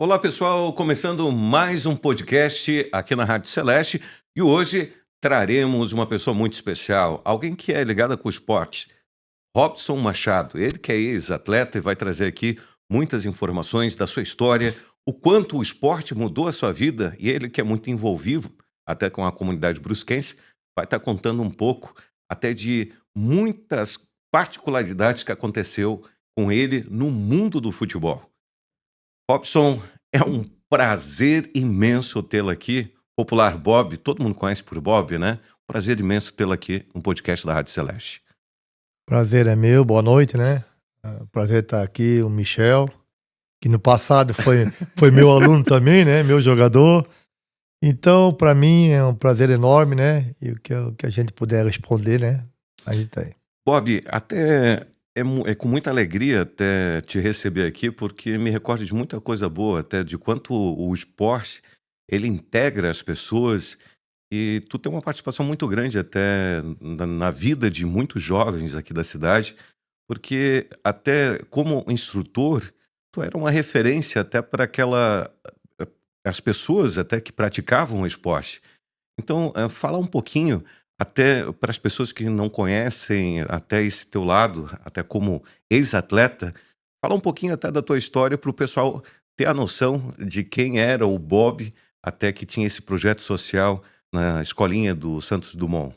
Olá, pessoal, começando mais um podcast aqui na Rádio Celeste e hoje traremos uma pessoa muito especial, alguém que é ligada com o esporte, Robson Machado. Ele que é ex-atleta e vai trazer aqui muitas informações da sua história, o quanto o esporte mudou a sua vida e ele que é muito envolvido até com a comunidade brusquense, vai estar contando um pouco até de muitas particularidades que aconteceu com ele no mundo do futebol. Robson, é um prazer imenso tê-lo aqui. Popular Bob, todo mundo conhece por Bob, né? Prazer imenso tê-lo aqui no podcast da Rádio Celeste. Prazer é meu, boa noite, né? Prazer estar aqui, o Michel, que no passado foi meu aluno também, né? Meu jogador. Então, para mim é um prazer enorme, né? E o que a gente puder responder, né? A gente tá aí. Bob, até é com muita alegria até te receber aqui, porque me recordo de muita coisa boa, até de quanto o esporte ele integra as pessoas e tu tem uma participação muito grande até na vida de muitos jovens aqui da cidade, porque até como instrutor, tu era uma referência até para as pessoas até que praticavam o esporte. Então, fala um pouquinho, até para as pessoas que não conhecem até esse teu lado, até como ex-atleta, fala um pouquinho até da tua história para o pessoal ter a noção de quem era o Bob, até que tinha esse projeto social na escolinha do Santos Dumont.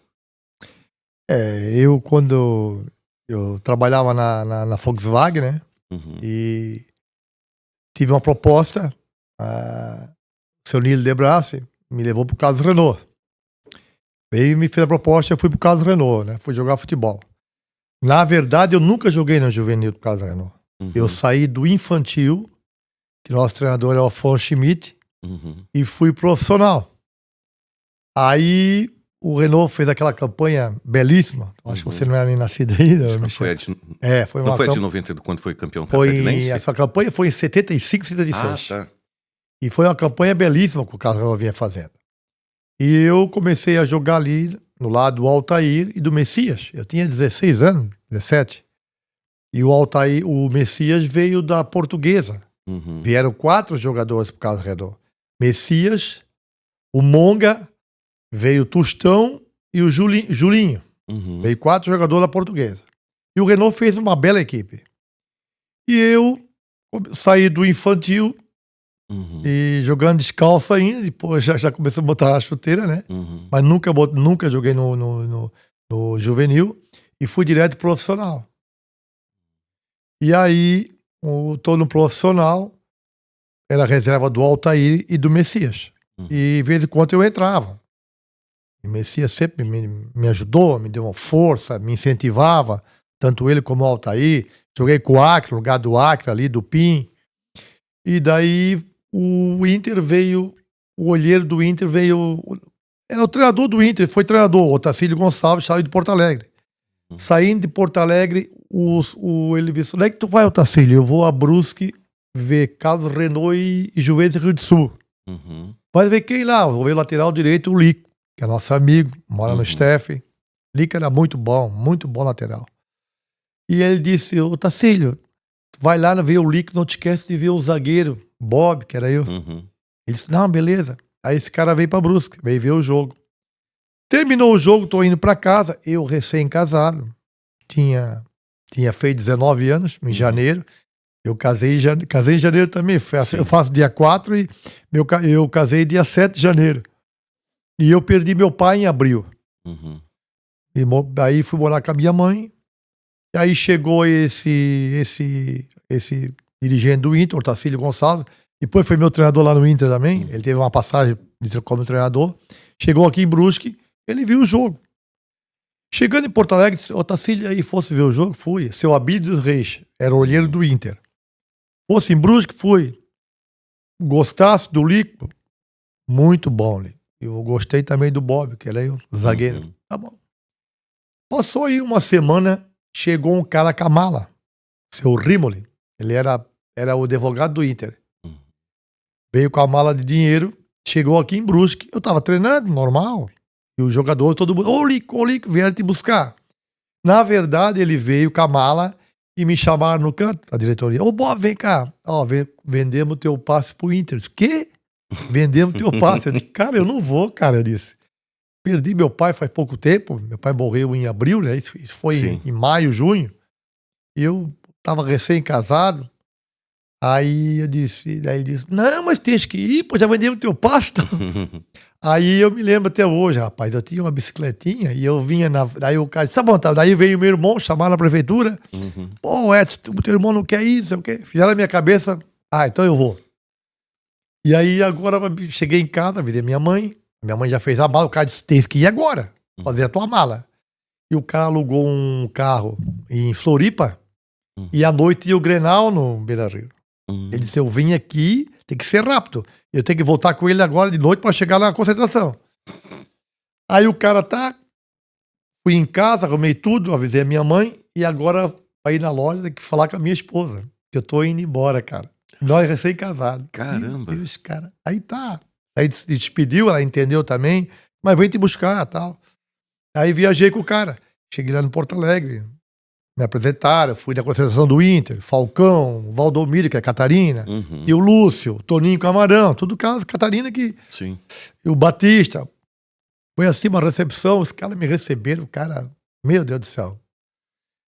Quando eu trabalhava na Volkswagen, né? Uhum. E tive uma proposta, o seu Nilo de Brassi me levou pro Carlos Renault. Veio e me fez a proposta, eu fui pro Carlos Renault, né? Fui jogar futebol. Na verdade, eu nunca joguei no juvenil do Carlos Renault. Uhum. Eu saí do infantil, que nosso treinador é o Afonso Schmidt, Uhum. e fui profissional. Aí o Renault fez aquela campanha belíssima. Acho que você não era nem nascido ainda. Acho que Michel. foi Não a de 90, quando foi campeão Foi catarinense? essa campanha foi em 75, 76. Ah, tá. E foi uma campanha belíssima que o Carlos Renault vinha fazendo. E eu comecei a jogar ali no lado do Altair e do Messias. Eu tinha 16 anos, 17. E o Altair, o Messias veio da Portuguesa. Uhum. Vieram 4 jogadores pro Carlos Renault. Messias, o Monga, veio o Tostão e o Julinho. Uhum. Veio 4 jogadores da Portuguesa. E o Renault fez uma bela equipe. E eu saí do infantil Uhum. e jogando descalço ainda. Depois já comecei a botar a chuteira, né? Uhum. Mas nunca joguei no juvenil. E fui direto profissional. E aí, tô no profissional, era reserva do Altair e do Messias. Uhum. E de vez em quando eu entrava. E o Messias sempre me ajudou, me deu uma força, me incentivava, tanto ele como o Altair. Joguei com o Acre, no lugar do Acre ali, do PIN. E daí o Inter veio, o olheiro do Inter veio. Era o treinador do Inter, foi treinador, o Otacílio Gonçalves, saiu de Porto Alegre. Saindo de Porto Alegre, ele disse: onde é que tu vai, Otacílio? Eu vou a Brusque ver Carlos Renault e Juventus Rio do Sul. Uhum. Vai ver quem lá? Vou ver o lateral direito, o Lico, que é nosso amigo, mora no Steph. Lico era muito bom lateral. E ele disse: Otacílio, vai lá ver o Lico, não te esquece de ver o zagueiro, Bob, que era eu. Uhum. Ele disse: não, beleza. Aí esse cara veio pra Brusque, veio ver o jogo. Terminou o jogo, tô indo pra casa, eu recém-casado, tinha feito 19 anos, em janeiro. Eu casei em janeiro também, eu faço dia 4 e eu casei dia 7 de janeiro. E eu perdi meu pai em abril. Uhum. E aí fui morar com a minha mãe. E aí chegou esse dirigente do Inter, o Tacílio Gonçalves. Depois foi meu treinador lá no Inter também. Ele teve uma passagem como treinador. Chegou aqui em Brusque, ele viu o jogo. Chegando em Porto Alegre, disse: Otacílio, aí fosse ver o jogo? Fui. Seu Abílio dos Reis, era o olheiro do Inter. Fosse em Brusque? Fui. Gostasse do Lico? Muito bom, Lico. Eu gostei também do Bob, que ele é o zagueiro. Uhum. Tá bom. Passou aí uma semana, chegou um cara com a mala, seu Rimoli. Ele era o advogado do Inter. Veio com a mala de dinheiro, chegou aqui em Brusque. Eu tava treinando, normal. E o jogador, todo mundo: ô Lico, vieram te buscar. Na verdade, ele veio com a mala e me chamaram no canto, a diretoria. Ô, Bob, vem cá. Ó, vendemos teu passe pro Inter. Eu disse, quê? Vendemos teu passe. Eu disse, cara, eu não vou, cara. Eu disse. Perdi meu pai faz pouco tempo. Meu pai morreu em abril, né? Isso foi em maio, junho. E eu tava recém-casado. Aí eu disse, daí ele disse, não, mas tens que ir, pô, já vendemos teu passe. Aí eu me lembro até hoje, rapaz, eu tinha uma bicicletinha e eu vinha daí o cara disse, tá bom, tá. Daí veio o meu irmão, chamaram na prefeitura. Pô, Edson, o teu irmão não quer ir, não sei o quê. Fizeram na minha cabeça, então eu vou. E aí agora cheguei em casa, avisei minha mãe já fez a mala, o cara disse, tens que ir agora, fazer a tua mala. E o cara alugou um carro em Floripa e à noite ia o Grenal no Beira-Rio. Ele disse, eu vim aqui, tem que ser rápido. Eu tenho que voltar com ele agora de noite para chegar na concentração. Aí o cara fui em casa, arrumei tudo, avisei a minha mãe e agora para ir na loja tem que falar com a minha esposa, que eu tô indo embora, cara. Nós recém-casados. Caramba. Meu Deus, cara. Aí tá. Aí se despediu, ela entendeu também, mas vem te buscar e tal. Aí viajei com o cara. Cheguei lá no Porto Alegre, me apresentaram, fui na concentração do Inter, Falcão, Valdomiro, que é Catarina, e o Lúcio, Toninho Camarão, tudo caso Catarina que... Sim. E o Batista. Foi assim uma recepção, os caras me receberam, cara, meu Deus do céu.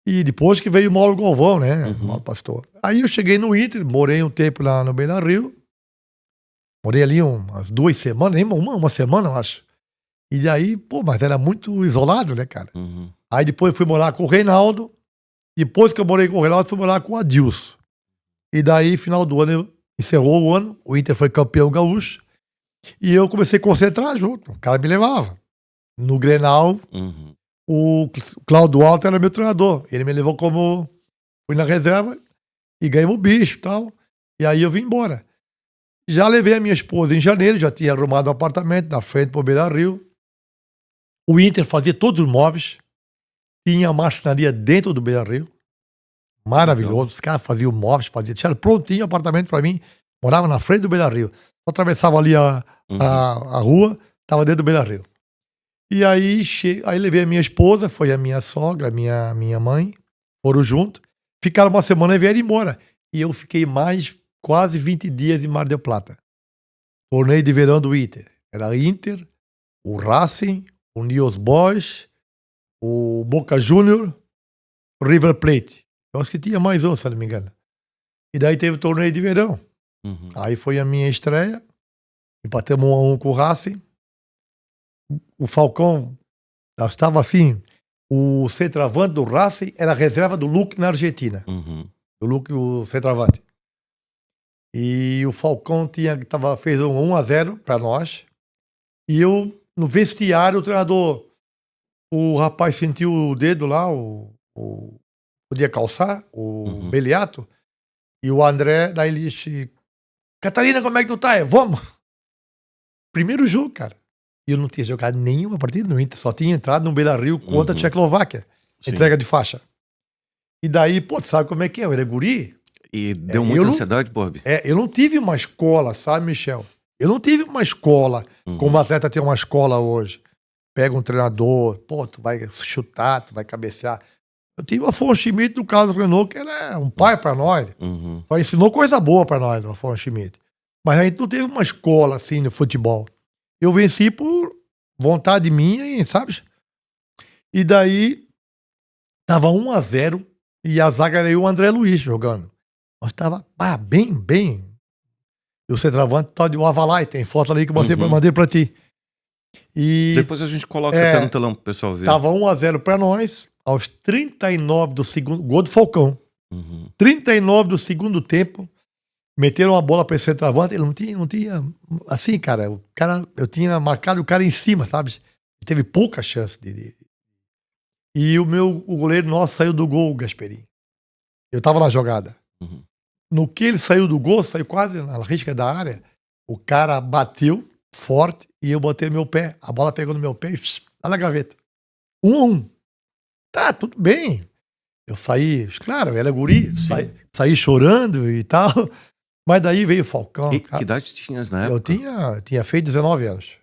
E depois que veio o Mauro Galvão, né, o Mauro Pastor. Aí eu cheguei no Inter, morei um tempo lá no Beira-Rio, morei ali umas 2 semanas, nem uma semana, eu acho. E daí, pô, mas era muito isolado, né, cara? Aí depois fui morar com o Reinaldo. Depois que eu morei com o Reinaldo, fui morar com o Adilson. E daí, final do ano, encerrou o ano. O Inter foi campeão gaúcho. E eu comecei a concentrar junto. O cara me levava. No Grenal, o Cláudio Alto era meu treinador. Ele me levou como... Fui na reserva e ganhei o bicho e tal. E aí eu vim embora. Já levei a minha esposa em janeiro. Já tinha arrumado um apartamento na frente pro Beira-Rio. O Inter fazia todos os móveis. Tinha a marcenaria dentro do Beira-Rio. Maravilhoso. Os caras faziam móveis, tinha prontinho apartamento pra mim. Morava na frente do Beira-Rio. Só atravessava ali a rua, tava dentro do Beira-Rio. E aí, aí levei a minha esposa, foi a minha sogra, a minha mãe, foram junto. Ficaram uma semana e vieram embora. E eu fiquei mais quase 20 dias em Mar del Plata. Torneio de verão do Inter. Era Inter, o Racing, o Newell's Boys, o Boca Juniors, o River Plate. Eu acho que tinha mais um, se não me engano. E daí teve o torneio de verão. Aí foi a minha estreia. Empatamos 1-1 com o Racing. O Falcão estava assim. O centroavante do Racing era a reserva do Luque na Argentina. Do Luque, o centroavante. E o Falcão fez 1-0 para nós. E eu, no vestiário, o treinador... O rapaz sentiu o dedo lá, podia calçar, o Beliato, e o André, daí ele disse, Catarina, como é que tu tá? Vamos! Primeiro jogo, cara. E eu não tinha jogado nenhuma partida no Inter, só tinha entrado no Beira-Rio contra a Tchecoslováquia, entrega de faixa. E daí, pô, tu sabe como é que é? Eu era guri. E deu muita ansiedade, Bob? Eu não tive uma escola, sabe, Michel? Eu não tive uma escola, como o atleta tem uma escola hoje. Pega um treinador, pô, tu vai chutar, tu vai cabecear. Eu tive o Afonso Schmidt do Carlos Renault, que era um pai pra nós. Só ensinou coisa boa pra nós, o Afonso Schmidt. Mas a gente não teve uma escola assim no futebol. Eu venci por vontade minha, sabe? E daí, tava 1-0 e a zaga era o André Luiz jogando. Nós tava bem. E o centroavante tá de Avalai, tem foto ali que eu mandei pra ti. E depois a gente coloca até no telão pro pessoal ver. Tava 1-0 pra nós, aos 39 do segundo, gol do Falcão. 39 do segundo tempo, meteram uma bola pra esse centroavante, ele não tinha, assim, cara, eu tinha marcado o cara em cima, sabe? Ele teve pouca chance E o goleiro nosso saiu do gol, o Gasperini. Eu tava na jogada. No que ele saiu do gol, saiu quase na risca da área, o cara bateu forte e eu botei no meu pé. A bola pegou no meu pé e tá na gaveta. 1-1. Tá, tudo bem. Eu saí, claro, eu era guri, saí chorando e tal. Mas daí veio o Falcão. E que idade tinhas na época? Eu tinha feito 19 anos.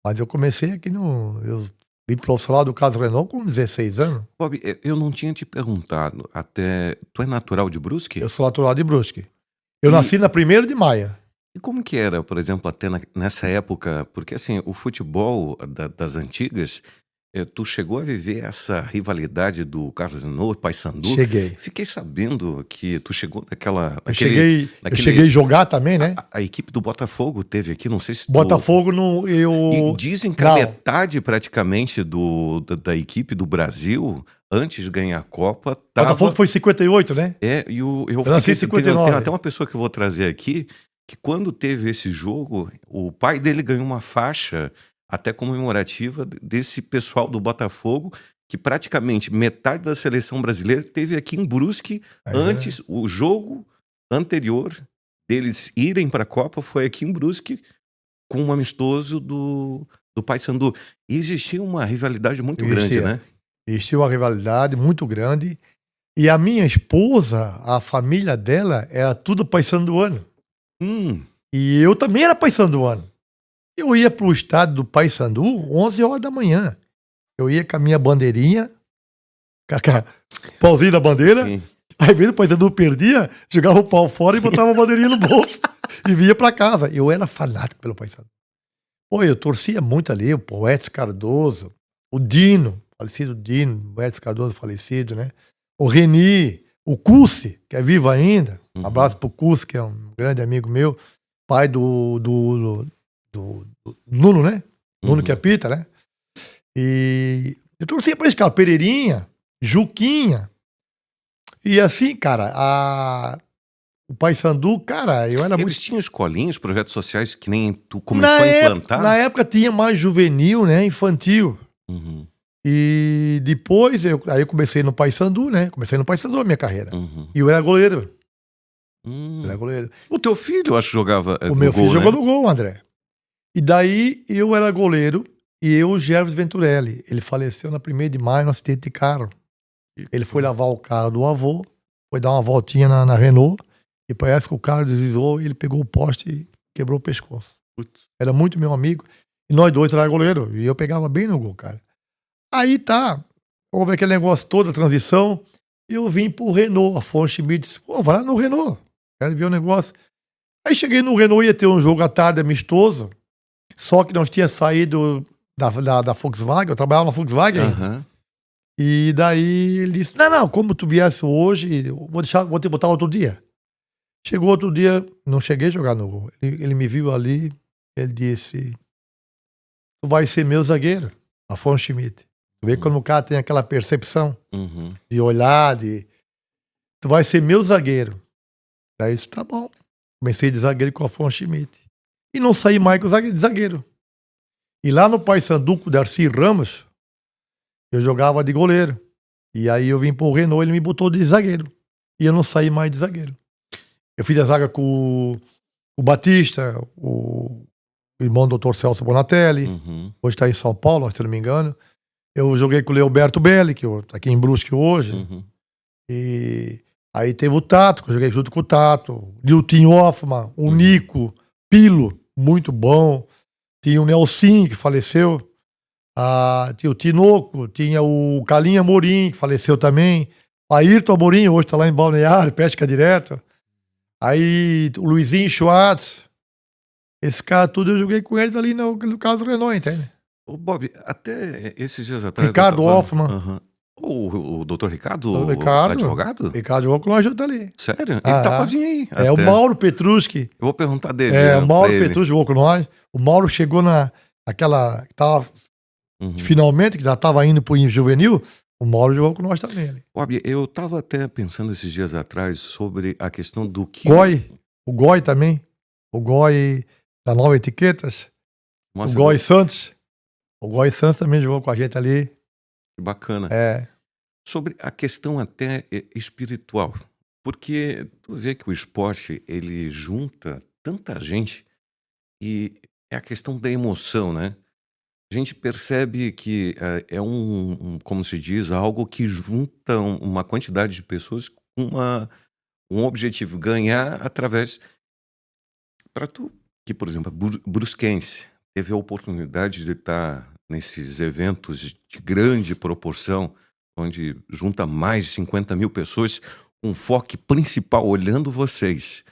Mas eu comecei aqui no... Eu Vim profissional do Carlos Renault com 16 anos. Bob, eu não tinha te perguntado até. Tu é natural de Brusque? Eu sou natural de Brusque. Eu E, nasci na 1º de maio. e como que era, por exemplo, até nessa época? Porque assim, o futebol das antigas, tu chegou a viver essa rivalidade do Carlos Renault, Paysandu. Cheguei. Fiquei sabendo que tu chegou Eu cheguei naquele, a jogar também, né? a equipe do Botafogo teve aqui, não sei se tu. Botafogo no E eu dizem que a não, metade praticamente da equipe do Brasil, antes de ganhar a Copa, Botafogo tava. foi em 58, né? Eu Eu nasci fiquei. em Tem 59. até uma pessoa que eu vou trazer aqui, que quando teve esse jogo, o pai dele ganhou uma faixa até comemorativa desse pessoal do Botafogo, que praticamente metade da seleção brasileira teve aqui em Brusque É, antes, o jogo anterior deles irem para a Copa foi aqui em Brusque com um amistoso do Paysandu. E existia uma rivalidade muito grande, existia. né? Existia uma rivalidade muito grande. E a minha esposa, a família dela, era tudo paysanduano. Hum, E eu também era paysanduano. Eu ia pro estádio do Paysandu 11 horas da manhã. Eu ia com a minha bandeirinha, com o pauzinho da bandeira. sim. Aí, vez o Paysandu perdia, jogava o pau fora e botava a bandeirinha no bolso e vinha pra casa. Eu era fanático pelo Paysandu. Pô, eu torcia muito ali, o Edson Cardoso, o Dino, falecido Dino, o Edson Cardoso falecido, né? O Reni, o Cussi, que é vivo ainda. Um Uhum, abraço pro Cussi, que é um grande amigo meu, pai do Nuno, né? Nuno que uhum. apita, né? E eu torcia pra esse cara, Pereirinha, Juquinha. E assim, cara, o Paysandu, cara, eu era muito. Eles tinham escolinhas, projetos sociais que nem tu começou a implantar? Na época tinha mais juvenil, né? Infantil. Uhum, E depois, aí eu comecei no Paysandu, né? Comecei no Paysandu a minha carreira. uhum. E eu era goleiro. Eu Hum. era goleiro. O teu filho, eu acho, jogava O no meu filho gol, jogou né? no gol, André. E daí eu era goleiro e eu, o Gerves Venturelli. Ele faleceu na 1º de maio no acidente de carro. Ele foi lavar o carro do avô, foi dar uma voltinha na Renault e parece que o carro deslizou e ele pegou o poste e quebrou o pescoço. Putz. Era muito meu amigo. E nós dois era goleiro. E eu pegava bem no gol, cara. Aí tá. Houve aquele negócio todo, a transição. E eu vim pro Renault. Afonso Schmidt disse: pô, vai lá no Renault. Quero ver o negócio. Aí cheguei no Renault, ia ter um jogo à tarde amistoso. Só que nós tinha saído da Volkswagen. Eu trabalhava na Volkswagen ainda. Aham. E daí ele disse: não, como tu viesse hoje, eu vou te botar outro dia. Chegou outro dia, não cheguei a jogar no gol. Ele me viu ali, ele disse: tu vai ser meu zagueiro, Afonso Schmidt. Tu vê quando o cara tem aquela percepção Uhum. de olhar, tu vai ser meu zagueiro. Daí isso tá bom. Comecei de zagueiro com o Afonso Schmidt. E não saí mais com de zagueiro. E lá no Paysandu, com o Darcy Ramos, eu jogava de goleiro. E aí eu vim pro Renault, ele me botou de zagueiro. E eu não saí mais de zagueiro. Eu fiz a zaga com o Batista, o irmão do Dr. Celso Bonatelli. Uhum. Hoje está em São Paulo, se não me engano. Eu joguei com o Leoberto Belli, que tá aqui em Brusque hoje. Uhum. E aí teve o Tato, que eu joguei junto com o Tato. O Nilton Hoffman, o Nico, Pilo, muito bom. Tinha o Nelson, que faleceu. Tinha o Tinoco, tinha o Calinha Amorim, que faleceu também. Ayrton Amorim, hoje está lá em Balneário, pesca direto. Aí o Luizinho Schwartz. Esse cara tudo eu joguei com eles ali no caso do Renault, entende? Ô, Bob, até esses dias atrás. Ricardo Hoffman. Aham. O doutor Ricardo, O Ricardo. advogado? Ricardo jogou com nós junto ali. Sério? Ele Ah, tá pra vir aí. É, o até. Mauro Petruski. Eu vou perguntar dele. O Mauro pra ele. Petruski jogou com nós. O Mauro chegou naquela. Tava, Uhum. finalmente, que já estava indo pro juvenil. O Mauro jogou com nós também ali. Bob, eu tava até pensando esses dias atrás sobre a questão do que. O Goi também. O Goi da Nova Etiquetas. Nossa, o Goi Santos. O Goi Santos também jogou com a gente ali. que bacana. É. Sobre a questão até espiritual. Porque tu vê que o esporte, ele junta tanta gente e é a questão da emoção, né? A gente percebe que é como se diz, algo que junta uma quantidade de pessoas com um objetivo, ganhar através. Para tu, que por exemplo, brusquense, teve a oportunidade de estar nesses eventos de grande proporção, onde junta mais de 50.000 pessoas, com foco principal olhando vocês.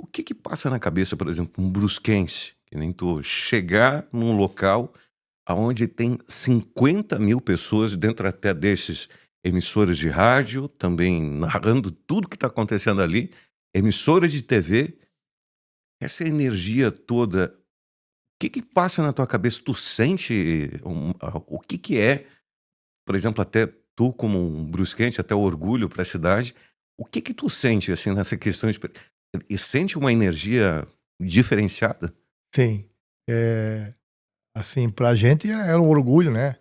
O que que passa na cabeça, por exemplo, um brusquense, que nem tu, chegar num local aonde tem 50.000 pessoas, dentro até desses emissoras de rádio, também narrando tudo que está acontecendo ali, emissora de TV, essa energia toda, o que que passa na tua cabeça? Tu sente o que que é, por exemplo, até tu como um brusquense, até orgulho para a cidade, o que que tu sente assim nessa questão e sente uma energia diferenciada? Sim. É, assim, pra gente era um orgulho, né?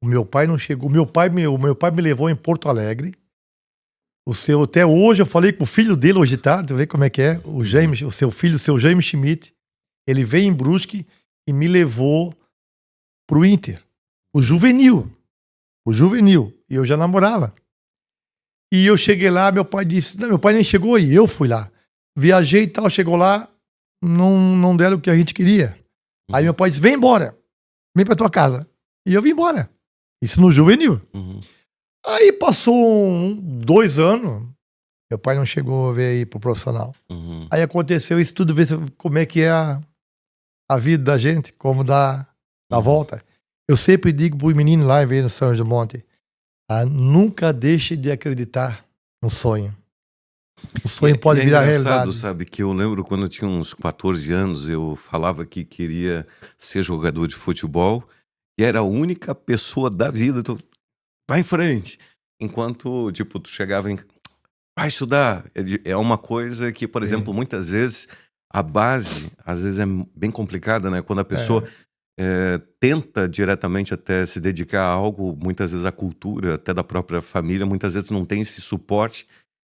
O meu pai não chegou. O meu pai me levou em Porto Alegre. Até hoje eu falei com o filho dele hoje de tarde, tu vê como é que é, o James, o seu filho, o seu James Schmidt, ele veio em Brusque e me levou pro Inter, o juvenil, e eu já namorava. E eu cheguei lá, meu pai disse, não, meu pai nem chegou aí, eu fui lá. Viajei e tal, chegou lá, não deram o que a gente queria. Aí meu pai disse, vem embora, vem pra tua casa. E eu vim embora, isso no juvenil. Uhum, Aí passou 2 anos, meu pai não chegou a ver aí pro profissional. uhum, Aí aconteceu isso tudo, ver como é que é a vida da gente, como dá a uhum. volta. Eu sempre digo pro menino lá em no São João do Monte, nunca deixe de acreditar no sonho. O sonho pode É virar engraçado, realidade. sabe, que eu lembro quando eu tinha uns 14 anos, eu falava que queria ser jogador de futebol e era a única pessoa da vida, tu vai em frente. Enquanto, tipo, tu chegava em vai estudar. É uma coisa que, por exemplo, Sim. muitas vezes a base, às vezes é bem complicada, né? Quando a pessoa tenta diretamente até se dedicar a algo, muitas vezes a cultura, até da própria família, muitas vezes não tem esse suporte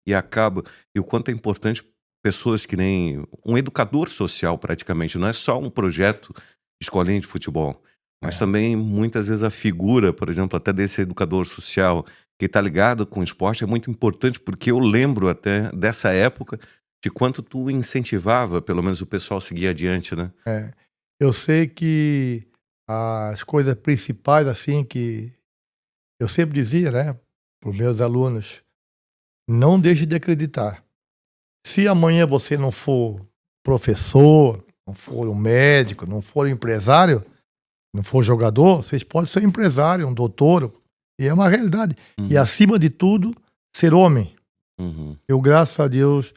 e acaba. E o quanto é importante pessoas que nem um educador social, praticamente, não é só um projeto escolinha de futebol, mas É. também muitas vezes a figura, por exemplo, até desse educador social que está ligado com o esporte é muito importante, porque eu lembro até dessa época de quanto tu incentivava, pelo menos o pessoal a seguir adiante, né? É. Eu sei que as coisas principais, assim, que eu sempre dizia, né, para os meus alunos, não deixe de acreditar. Se amanhã você não for professor, não for um médico, não for empresário, não for jogador, vocês podem ser um empresário, um doutor, e é uma realidade. E Uhum, acima de tudo, ser homem. uhum, Eu, graças a Deus,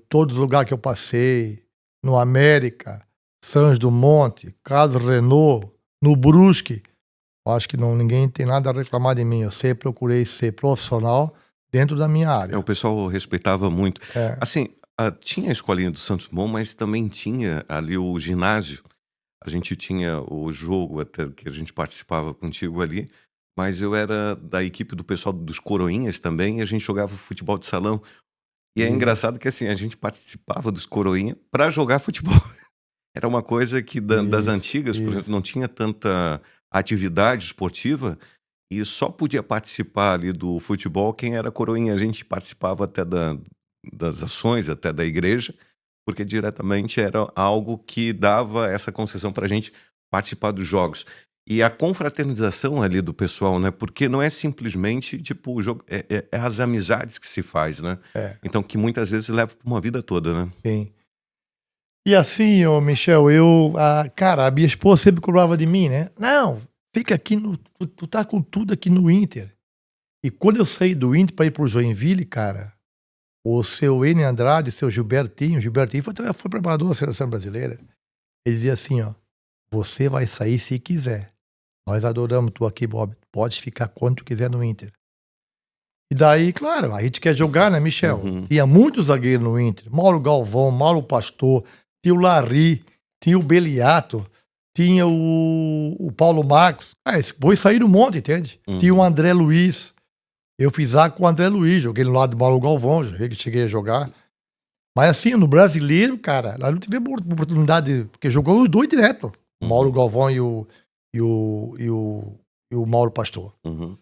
todos os lugares que eu passei, no América, Santos Dumont, Carlos Renault, no Brusque, eu acho que ninguém tem nada a reclamar de mim. Eu sempre procurei ser profissional dentro da minha o área. pessoal respeitava muito. É, Assim, tinha a escolinha do Santos Dumont, mas também tinha ali o ginásio. A gente tinha o jogo até que a gente participava contigo ali, mas eu era da equipe do pessoal dos Coroinhas também, e a gente jogava futebol de salão. E é isso, engraçado que assim, a gente participava dos Coroinha para jogar futebol. Era uma coisa que das antigas, por exemplo, isso. não tinha tanta atividade esportiva e só podia participar ali do futebol quem era coroinha. A gente participava até das ações, até da igreja, porque diretamente era algo que dava essa concessão para a gente participar dos jogos. E a confraternização ali do pessoal, né? Porque não é simplesmente, tipo, o jogo, é as amizades que se faz, né? É, Então, que muitas vezes leva para uma vida toda, né? sim. E assim, ô Michel, cara, a minha esposa sempre cobrava de mim, né? Não, fica aqui tu tá com tudo aqui no Inter. E quando eu saí do Inter para ir pro Joinville, cara, o seu Enio Andrade, o seu Gilbertinho foi preparador da seleção brasileira. Ele dizia assim, ó, você vai sair se quiser. Nós adoramos tu aqui, Bob. Pode ficar quando tu quiser no Inter. E daí, claro, a gente quer jogar, né, Michel? Uhum, Tinha muitos zagueiros no Inter. Mauro Galvão, Mauro Pastor, tinha o Larry, tinha o Beliato, tinha o Paulo Marcos. Foi sair um monte, entende? Tinha o uhum. André Luiz. Eu fiz A com o André Luiz, joguei no lado do Mauro Galvão, cheguei a jogar. Mas assim, no brasileiro, cara, lá não tivemos oportunidade, porque jogou os dois direto. O Mauro Uhum, Galvão e o Mauro Pastor. uhum.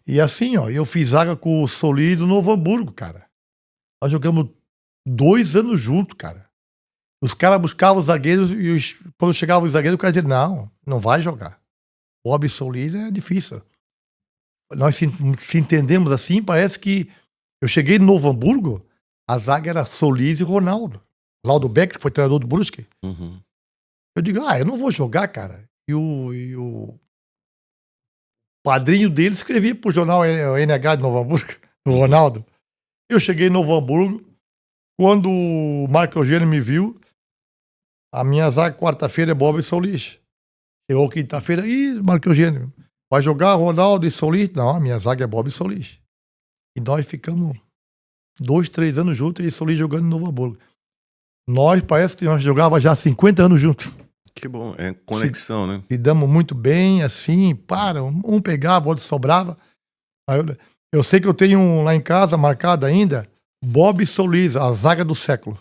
E assim, ó, eu fiz zaga com o Soli do Novo Hamburgo, cara. Nós jogamos 2 anos juntos, cara. Os caras buscavam os zagueiros e quando chegava os zagueiros, o cara dizia, não vai jogar. Bob Solis é difícil. Nós se entendemos assim, parece que eu cheguei no Novo Hamburgo, a zaga era Solis e Ronaldo. Laudo Becker, que foi treinador do Brusque. Uhum. Eu digo, eu não vou jogar, cara. E o padrinho dele escrevia pro jornal NH de Novo Hamburgo, o Ronaldo. Eu cheguei em Novo Hamburgo, quando o Marco Eugênio me viu, a minha zaga quarta-feira é Bob Solis. Chegou quinta-feira, Marco Eugênio, vai jogar Ronaldo e Solis? Não, a minha zaga é Bob Solis. E nós ficamos 2, 3 anos juntos e Solis jogando em Novo Hamburgo. Nós, parece que nós jogávamos já 50 anos juntos. Que bom, é conexão, né? Se damos muito bem, assim, um pegava, o outro sobrava. Eu sei que eu tenho lá em casa marcado ainda, Bob Solis, a zaga do século.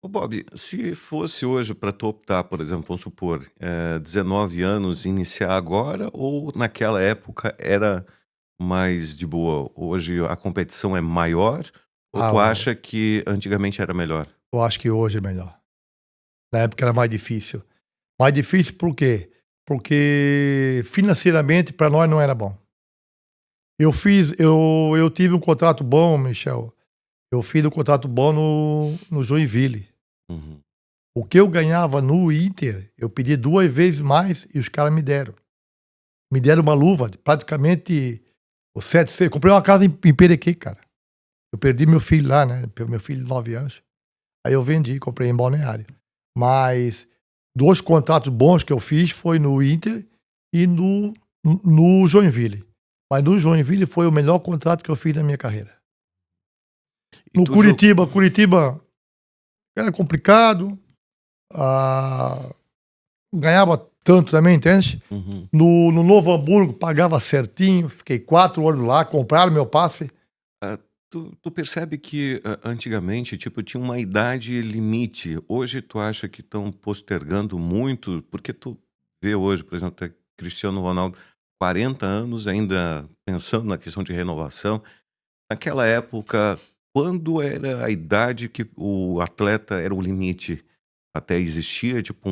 Ô Bob, se fosse hoje para tu optar, por exemplo, vamos supor, 19 anos, iniciar agora, ou naquela época era mais de boa? Hoje a competição é maior, ou tu acha que antigamente era melhor? Eu acho que hoje é melhor. Na época era mais difícil. Mais difícil por quê? Porque financeiramente para nós não era bom. Eu tive um contrato bom, Michel. Eu fiz um contrato bom no Joinville. Uhum. O que eu ganhava no Inter, eu pedi 2 vezes mais e os caras me deram. Me deram uma luva, praticamente o 7. Comprei uma casa em Perequê, cara. Eu perdi meu filho lá, né? Meu filho de 9 anos. Aí eu vendi, comprei em Balneário. Mas 2 contratos bons que eu fiz foi no Inter e no Joinville. Mas no Joinville foi o melhor contrato que eu fiz na minha carreira. No Curitiba era complicado. Ganhava tanto também, entende? Uhum. No Novo Hamburgo pagava certinho. Fiquei 4 anos lá, compraram meu passe. Tu percebe que antigamente, tipo, tinha uma idade limite. Hoje tu acha que estão postergando muito? Porque tu vê hoje, por exemplo, até Cristiano Ronaldo, 40 anos ainda pensando na questão de renovação. Naquela época, quando era a idade que o atleta era o limite? Até existia, tipo,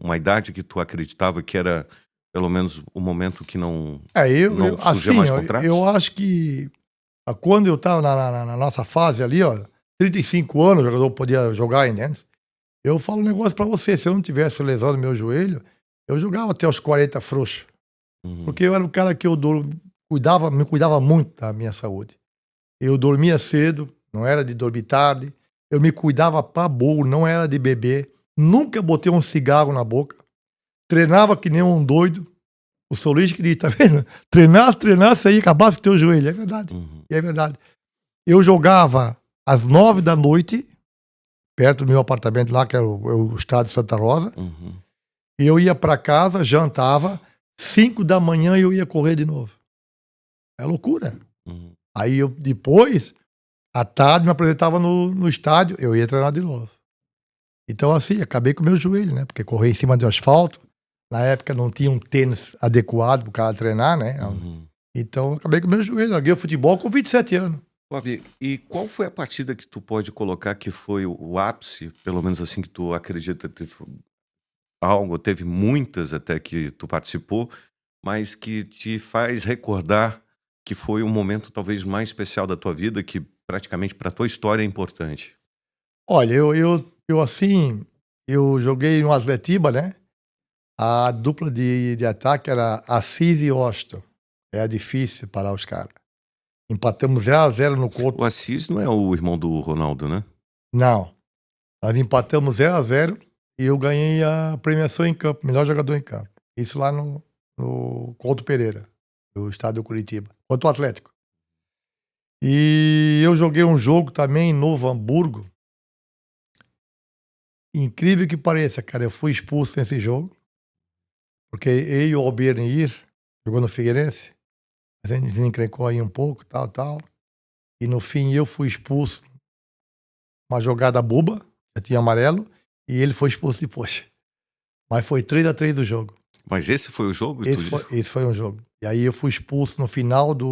uma idade que tu acreditava que era, pelo menos, o momento que não surgia Assim, mais contratos? eu acho que quando eu tava na nossa fase ali, 35 anos, o jogador podia jogar ainda. Eu falo um negócio pra você, se eu não tivesse lesão no meu joelho, eu jogava até os 40 frouxos. Uhum. Porque eu era o cara que me cuidava muito da minha saúde. Eu dormia cedo, não era de dormir tarde. Eu me cuidava pra burro, não era de beber. Nunca botei um cigarro na boca. Treinava que nem um doido. O Solis que diz, tá vendo? Treinasse aí, acabasse com o teu joelho. É verdade. Uhum. É verdade. Eu jogava às 9 da noite, perto do meu apartamento lá, que era o estádio Santa Rosa. Uhum. E eu ia pra casa, jantava, 5 da manhã eu ia correr de novo. É loucura. Uhum. Aí eu, depois, à tarde, me apresentava no estádio, eu ia treinar de novo. Então, assim, acabei com o meu joelho, né? Porque correr em cima do asfalto, na época não tinha um tênis adequado pro cara treinar, né? Uhum. Então, acabei com o meu joelho. Larguei o futebol com 27 anos. Bob, e qual foi a partida que tu pode colocar que foi o ápice, pelo menos assim, que tu acredita ter algo, teve muitas até que tu participou, mas que te faz recordar que foi um momento talvez mais especial da tua vida, que praticamente para tua história é importante? Olha, eu assim, eu joguei no Atletiba, né? A dupla de ataque era Assis e Osto. Era difícil parar os caras. Empatamos 0-0 no Couto. O Assis não é o irmão do Ronaldo, né? Não. Nós empatamos 0-0 e eu ganhei a premiação em campo, melhor jogador em campo. Isso lá no Couto Pereira, do estado do Curitiba, contra o Atlético. E eu joguei um jogo também em Novo Hamburgo. Incrível que pareça, cara, eu fui expulso nesse jogo, porque eu e o Albernir jogou no Figueirense. A gente encrencou aí um pouco, tal. E no fim eu fui expulso. Uma jogada boba, já tinha amarelo, e ele foi expulso depois. Mas foi 3-3 do jogo. Mas esse foi o jogo? Esse foi um jogo. E aí eu fui expulso no final de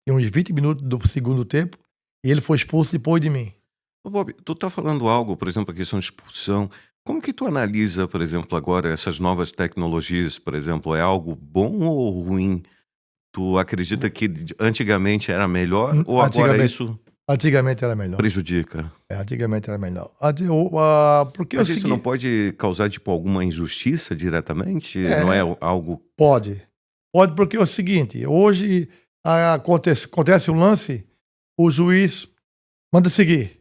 uns 20 minutos do segundo tempo, e ele foi expulso depois de mim. Ô, Bob, tu tá falando algo, por exemplo, a questão de expulsão. Como que tu analisa, por exemplo, agora essas novas tecnologias, por exemplo, é algo bom ou ruim? Tu acredita que antigamente era melhor ou agora Antigamente, isso antigamente era melhor. prejudica? Antigamente era melhor. Porque é o Mas isso não seguinte, pode causar, tipo, alguma injustiça diretamente? Não é é, algo. pode. Pode porque é o seguinte, hoje acontece um lance, o juiz manda seguir.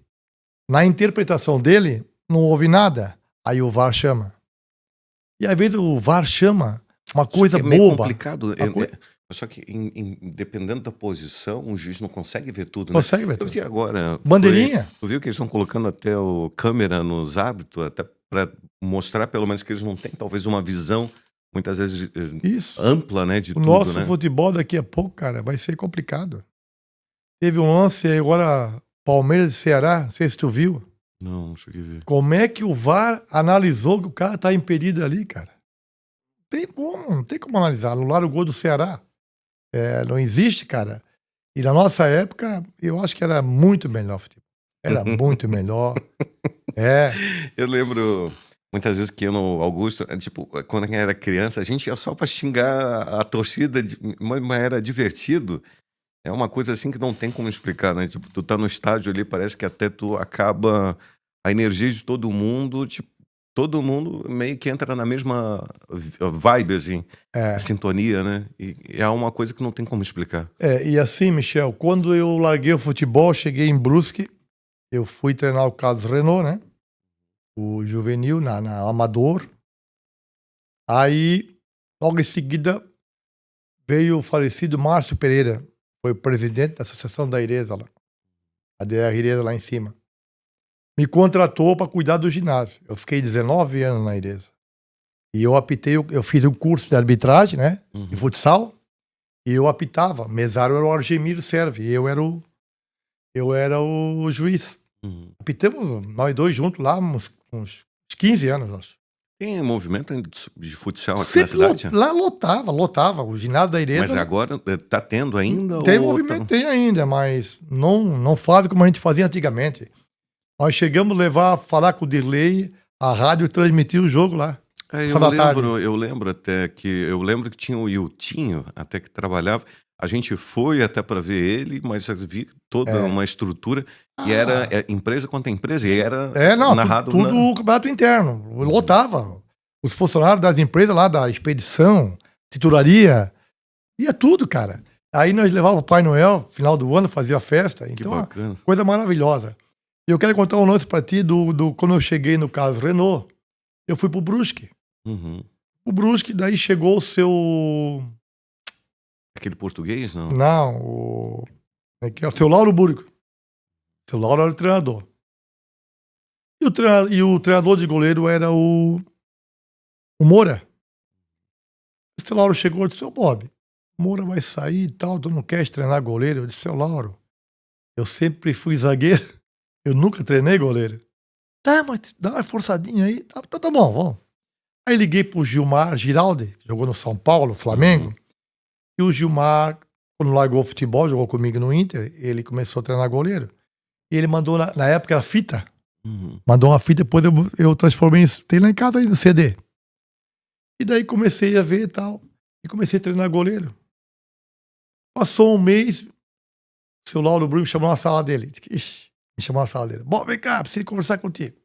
Na interpretação dele, não houve nada. Aí o VAR chama. E às vezes o VAR chama uma Só coisa que é meio boba. complicado. Uma coi Só que, dependendo da posição, o juiz não consegue ver tudo, né? Consegue ver Eu tudo. vi agora, Bandeirinha? tu viu que eles estão colocando até o câmera nos hábitos, até para mostrar pelo menos que eles não têm talvez uma visão, muitas vezes, Isso. ampla, né, de O tudo, nosso né? futebol daqui a pouco, cara, vai ser complicado. Teve um lance aí agora, Palmeiras e Ceará, não sei se tu viu. Não, deixa eu ver. Como é que o VAR analisou que o cara tá impedido ali, cara? Não tem como analisar. Anularam o gol do Ceará. Não existe, cara. E na nossa época, eu acho que era muito melhor o futebol. Era muito melhor. É, Eu lembro muitas vezes que eu no Augusto, tipo, quando eu era criança, a gente ia só pra xingar a torcida, mas era divertido. É uma coisa assim que não tem como explicar, né? Tipo, tu tá no estádio ali, parece que até tu acaba a energia de todo mundo, tipo, todo mundo meio que entra na mesma vibe, assim, a é. sintonia, né? E é uma coisa que não tem como explicar. E assim, Michel, quando eu larguei o futebol, cheguei em Brusque, eu fui treinar o Carlos Renault, né? O juvenil, na Amador. Aí, logo em seguida, veio o falecido Márcio Pereira, foi o presidente da Associação da Ireza lá, a DR Ireza lá em cima. Me contratou para cuidar do ginásio. Eu fiquei 19 anos na Ireza. E eu apitei, eu fiz um curso de arbitragem, né? De Uhum, futsal. E eu apitava. Mesário era o Argemiro Serve. E eu era o juiz. uhum. Apitamos nós dois juntos lá uns 15 anos, acho. Tem movimento ainda de futsal aqui na Sempre cidade? lá lotava. O ginásio da Mas Ireza agora tá tendo ainda tem ou tá... movimento, tem ainda, mas não faz como a gente fazia antigamente. Nós chegamos a falar com o Dirley, a rádio transmitiu o jogo lá. É, Essa da tarde. eu lembro até que eu lembro que tinha o Iltinho, até que trabalhava. A gente foi até para ver ele, mas eu vi toda É. uma estrutura e era Ah, empresa contra empresa e era não, narrado tudo na. o campeonato interno. Uhum. Lotava. Os funcionários das empresas lá, da expedição, titularia, ia tudo, cara. Aí nós levávamos o Pai Noel, final do ano, fazia festa. Que Então, uma bacana. coisa maravilhosa. E eu quero contar um lance pra ti quando eu cheguei no caso Renault, eu fui pro Brusque. Uhum. O Brusque, daí chegou o seu. Aquele português, não? Não, o. Como é que é? O seu Lauro Burgo. O seu Lauro era o treinador. E o treinador de goleiro era o Moura. O seu Lauro chegou e disse: Ô Bob, o Moura vai sair e tal, tu não queres treinar goleiro? Eu disse: seu Lauro, eu sempre fui zagueiro, eu nunca treinei goleiro. Tá, mas dá uma forçadinha aí. Tá bom, vamos. Aí liguei pro Gilmar Giraldi, que jogou no São Paulo, Flamengo. Uhum. E o Gilmar, quando largou o futebol, jogou comigo no Inter, ele começou a treinar goleiro. E ele mandou, na época era fita, Uhum. mandou uma fita, depois eu transformei isso. Tem lá em casa aí no CD. E daí comecei a ver e tal. E comecei a treinar goleiro. Passou um mês, o seu Lauro Bruno me chamou na sala dele. Disse que, "Ixi", me chamou na sala dele. Bom, vem cá, preciso conversar contigo.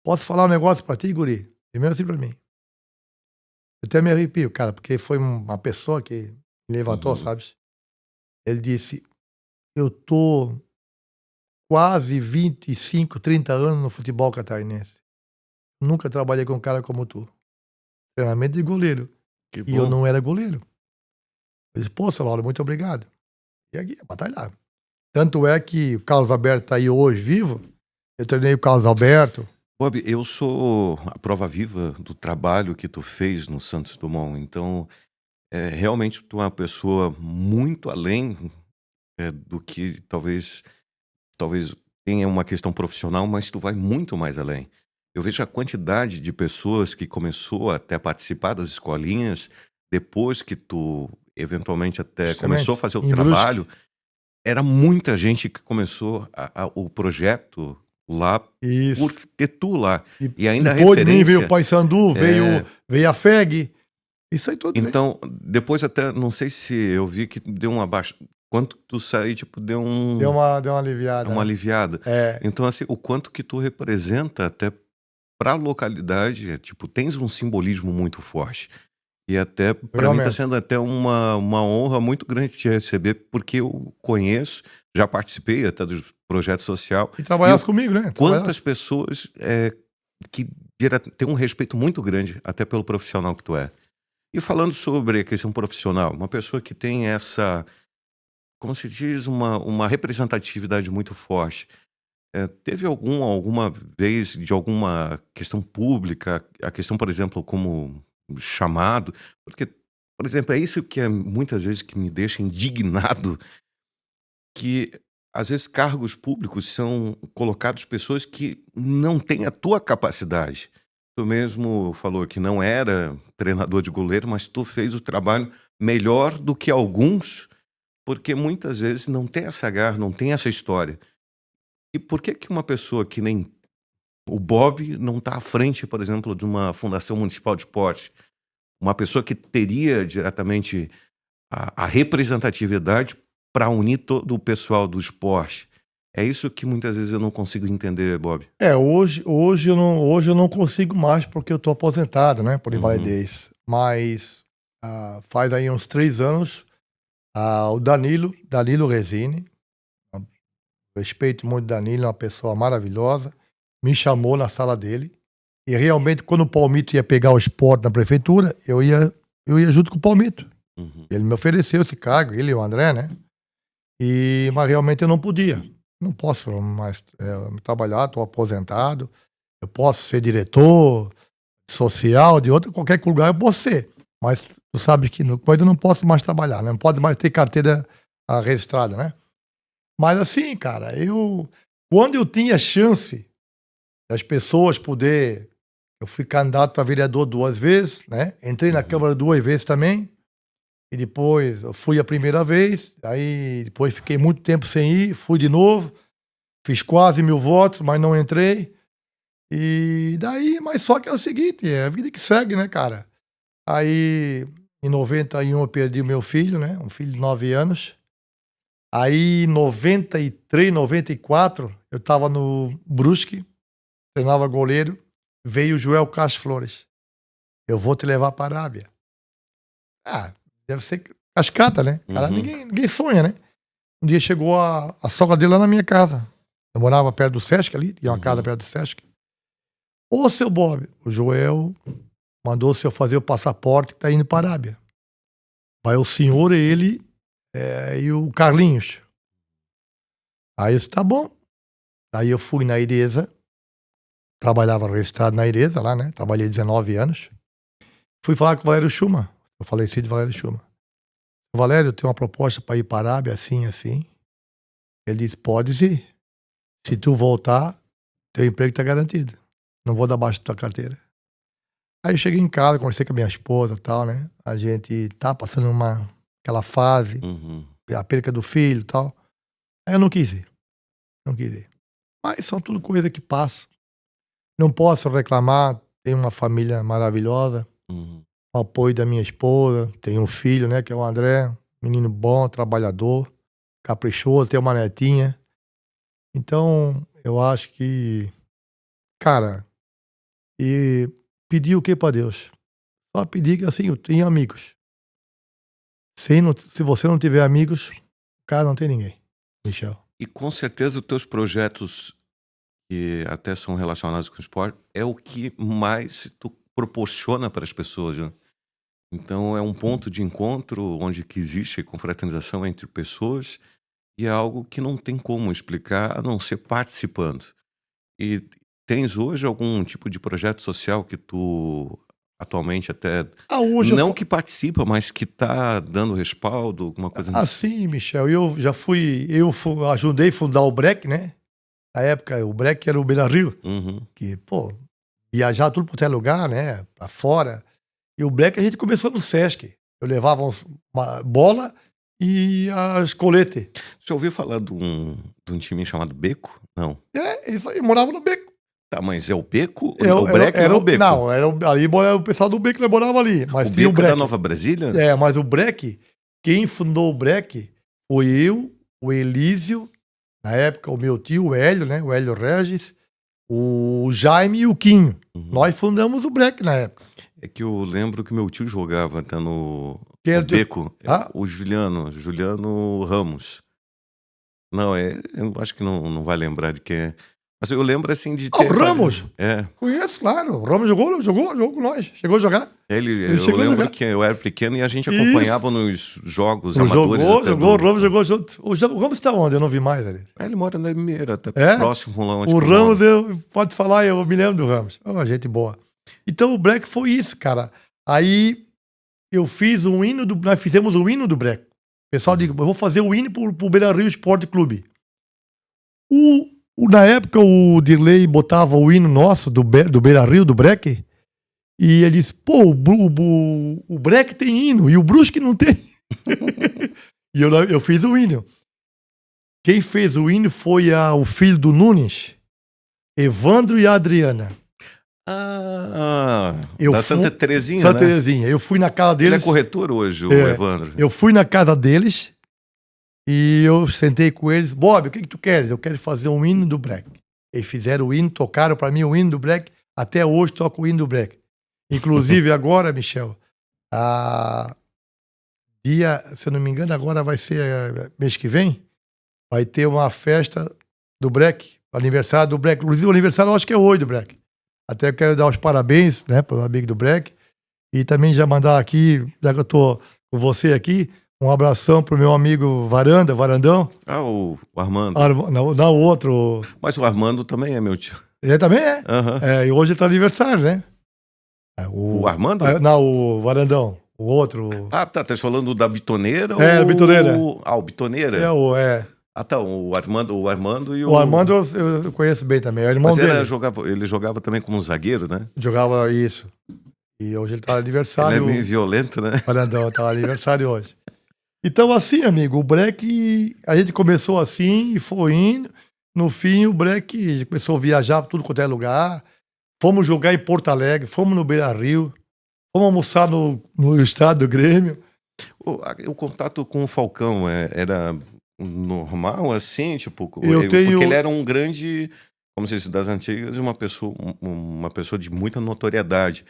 Posso falar um negócio pra ti, guri? Primeiro assim pra mim. Eu até me arrepio, cara, porque foi uma pessoa que me levantou, Uhum. sabe? Ele disse: eu tô quase 25, 30 anos no futebol catarinense. Nunca trabalhei com um cara como tu. Treinamento de goleiro. Que E eu bom. não era goleiro. Eu disse: pô, seu Lauro, muito obrigado. E aqui, batalhar. Tanto é que o Carlos Alberto tá aí hoje vivo. Eu treinei o Carlos Alberto. Bob, eu sou a prova viva do trabalho que tu fez no Santos Dumont. Então, realmente tu é uma pessoa muito além do que talvez tenha uma questão profissional, mas tu vai muito mais além. Eu vejo a quantidade de pessoas que começou até a participar das escolinhas, depois que tu eventualmente até começou a Justamente, fazer o em Brusque. trabalho, era muita gente que começou o projeto lá por Isso. ter tu lá. E E ainda a depois de mim veio o referência Paysandu, é, veio a FEG. Isso aí tudo veio. então, depois até, não sei se eu vi que deu um abaixo. Quanto tu sair, tipo, deu Deu uma uma aliviada. aliviada. É, Então, assim, o quanto que tu representa até pra localidade, tipo, tens um simbolismo muito forte. E até, para mim, está realmente. sendo até uma honra muito grande te receber, porque eu conheço, já participei até do projeto social, E e trabalhasse o comigo, né? quantas Trabalhasse. pessoas que têm um respeito muito grande até pelo profissional que tu é. E falando sobre a questão profissional, uma pessoa que tem essa, como se diz, uma representatividade muito forte. Teve alguma vez de alguma questão pública, a questão, por exemplo, como chamado, porque, por exemplo, é isso que é muitas vezes que me deixa indignado, que às vezes cargos públicos são colocados pessoas que não têm a tua capacidade. Tu mesmo falou que não era treinador de goleiro, mas tu fez o trabalho melhor do que alguns, porque muitas vezes não tem essa garra, não tem essa história. E por que que uma pessoa que nem o Bob não está à frente, por exemplo, de uma fundação municipal de esporte? Uma pessoa que teria diretamente a representatividade para unir todo o pessoal do esporte. É isso que muitas vezes eu não consigo entender, Bob. Hoje eu não consigo mais porque eu tô aposentado, né? Por Uhum, invalidez. Mas faz aí uns 3 anos, o Danilo Resine, respeito muito o Danilo, é uma pessoa maravilhosa, me chamou na sala dele. E realmente, quando o Palmito ia pegar o esporte na prefeitura, eu ia junto com o Palmito. uhum, Ele me ofereceu esse cargo, ele e o André, né? Mas realmente eu não podia. Não posso mais trabalhar, estou aposentado. Eu posso ser diretor social de outro, qualquer lugar eu posso ser. Mas tu sabes que coisa eu não posso mais trabalhar, né? Não pode mais ter carteira registrada, né? Mas assim, cara, quando eu tinha chance das pessoas poder. Eu fui candidato a vereador 2 vezes, né? Entrei na uhum, Câmara 2 vezes também. E depois eu fui a primeira vez. Aí depois fiquei muito tempo sem ir. Fui de novo. Fiz quase 1.000 votos, mas não entrei. E daí, mas só que é o seguinte: é a vida que segue, né, cara? Aí em 91 eu perdi o meu filho, né? Um filho de 9 anos. Aí em 93, 94, eu tava no Brusque, treinava goleiro. Veio o Joel Castro Flores. Eu vou te levar para a Arábia. Ah, deve ser cascata, né? Cara, uhum, ninguém sonha, né? Um dia chegou a sogra dele lá na minha casa. Eu morava perto do Sesc ali, tinha uma casa uhum. perto do Sesc. Ô, seu Bob, o Joel mandou o senhor fazer o passaporte que tá indo para a Arábia. Vai o senhor, ele e o Carlinhos. Aí eu disse, tá bom. Aí eu fui na Ireza, trabalhava registrado na Ireza lá, né? Trabalhei 19 anos. Fui falar com o Valério Schumann, o falecido Valério Schumann. Valério, eu tenho uma proposta para ir para a Arábia, assim, assim. Ele disse, podes ir. Se tu voltar, teu emprego tá garantido. Não vou dar baixo da tua carteira. Aí eu cheguei em casa, conversei com a minha esposa e tal, né? A gente tá passando aquela fase, Uhum. a perca do filho e tal. Aí eu não quis ir, não quis ir. Mas são tudo coisa que passa. Não posso reclamar, tenho uma família maravilhosa, Uhum. o apoio da minha esposa, tenho um filho, né, que é o André, menino bom, trabalhador, caprichoso, tem uma netinha. Então, eu acho que, cara, e pedir o que pra Deus? Só pedir que assim, eu tenho amigos. Se você não tiver amigos, cara, não tem ninguém, Michel. E com certeza os teus projetos, que até são relacionados com o esporte, é o que mais tu proporciona para as pessoas, né? Então é um ponto de encontro onde que existe confraternização entre pessoas e é algo que não tem como explicar a não ser participando. E tens hoje algum tipo de projeto social que tu atualmente até Hoje eu não que participa, mas que tá dando respaldo, alguma coisa nesse assim, Michel, eu já ajudei a fundar o BREC, né? Na época, o BREC era o Beira Rio, Uhum, que, pô, viajar tudo quanto é lugar, né? Pra fora. E o BREC a gente começou no Sesc. Eu levava uma bola e a Escolete. Você ouviu falar de um time chamado Beco? Não. Isso aí, morava no Beco. Tá, mas é o Beco? O Breck não é o Beco? Não, ali o pessoal do Beco morava ali. Mas o tinha Beco o Breck. da Nova Brasília? Mas o Breck, quem fundou o Breck foi eu, o Elísio, na época o meu tio, o Hélio, né? O Hélio Regis, o Jaime e o Quinho. Nós fundamos o Breck na época. É que eu lembro que meu tio jogava até no Beco. O Juliano Ramos. Não, eu acho que não vai lembrar de quem é. Mas eu lembro assim de ter. O Ramos? É. Conheço, claro. O Ramos jogou com nós. Chegou a jogar. Eu lembro que eu era pequeno e a gente acompanhava nos jogos amadores. O Ramos jogou junto. O Ramos tá onde? Eu não vi mais ali. Ele mora na Limeira, até próximo lá onde o Ramos, pode falar, eu me lembro do Ramos. Gente boa. Então o Breck foi isso, cara. Aí eu fiz um hino nós fizemos um hino do Breck. O pessoal disse, eu vou fazer o hino pro Beira-Rio Esporte Clube. Na época, o Dirley botava o hino nosso do Beira-Rio, do Breck, e ele disse, pô, o Breck tem hino, e o Brusque não tem. E eu fiz o hino. Quem fez o hino foi o filho do Nunes, Evandro e a Adriana. Da Santa Terezinha, Santa Terezinha. Eu fui na casa deles. Ele é corretor hoje, o Evandro. Eu fui na casa deles, e eu sentei com eles. Bob, o que tu queres? Eu quero fazer um hino do Breck. Eles fizeram o hino, tocaram pra mim o hino do Breck. Até hoje toco o hino do Breck. Inclusive agora, Michel, se eu não me engano, agora vai ser mês que vem, vai ter uma festa do Breck, aniversário do Breck. Inclusive o aniversário eu acho que é hoje do Breck. Até eu quero dar os parabéns, né, pro amigo do Breck. E também já mandar aqui, já que eu tô com você aqui, um abração pro meu amigo Varandão. O Armando. Não, o outro. Mas o Armando também é meu tio. Ele também é? Uhum. E hoje ele tá aniversário, né? O Armando? Não, o Varandão. O outro. Tá falando da Bitoneira? A Bitoneira. O Bitoneira? O Armando e o... O Armando eu conheço bem também, é o irmão dele. Ele jogava também como zagueiro, né? Jogava isso. E hoje ele tá aniversário. Ele é meio violento, né? Varandão, tá aniversário hoje. Então, assim, amigo, o Breck, a gente começou assim e foi indo. No fim, o Breck começou a viajar para tudo quanto é lugar. Fomos jogar em Porto Alegre, fomos no Beira-Rio, fomos almoçar no estádio do Grêmio. O contato com o Falcão era normal, assim? Tipo, porque ele era um grande, como se diz, das antigas, uma pessoa de muita notoriedade.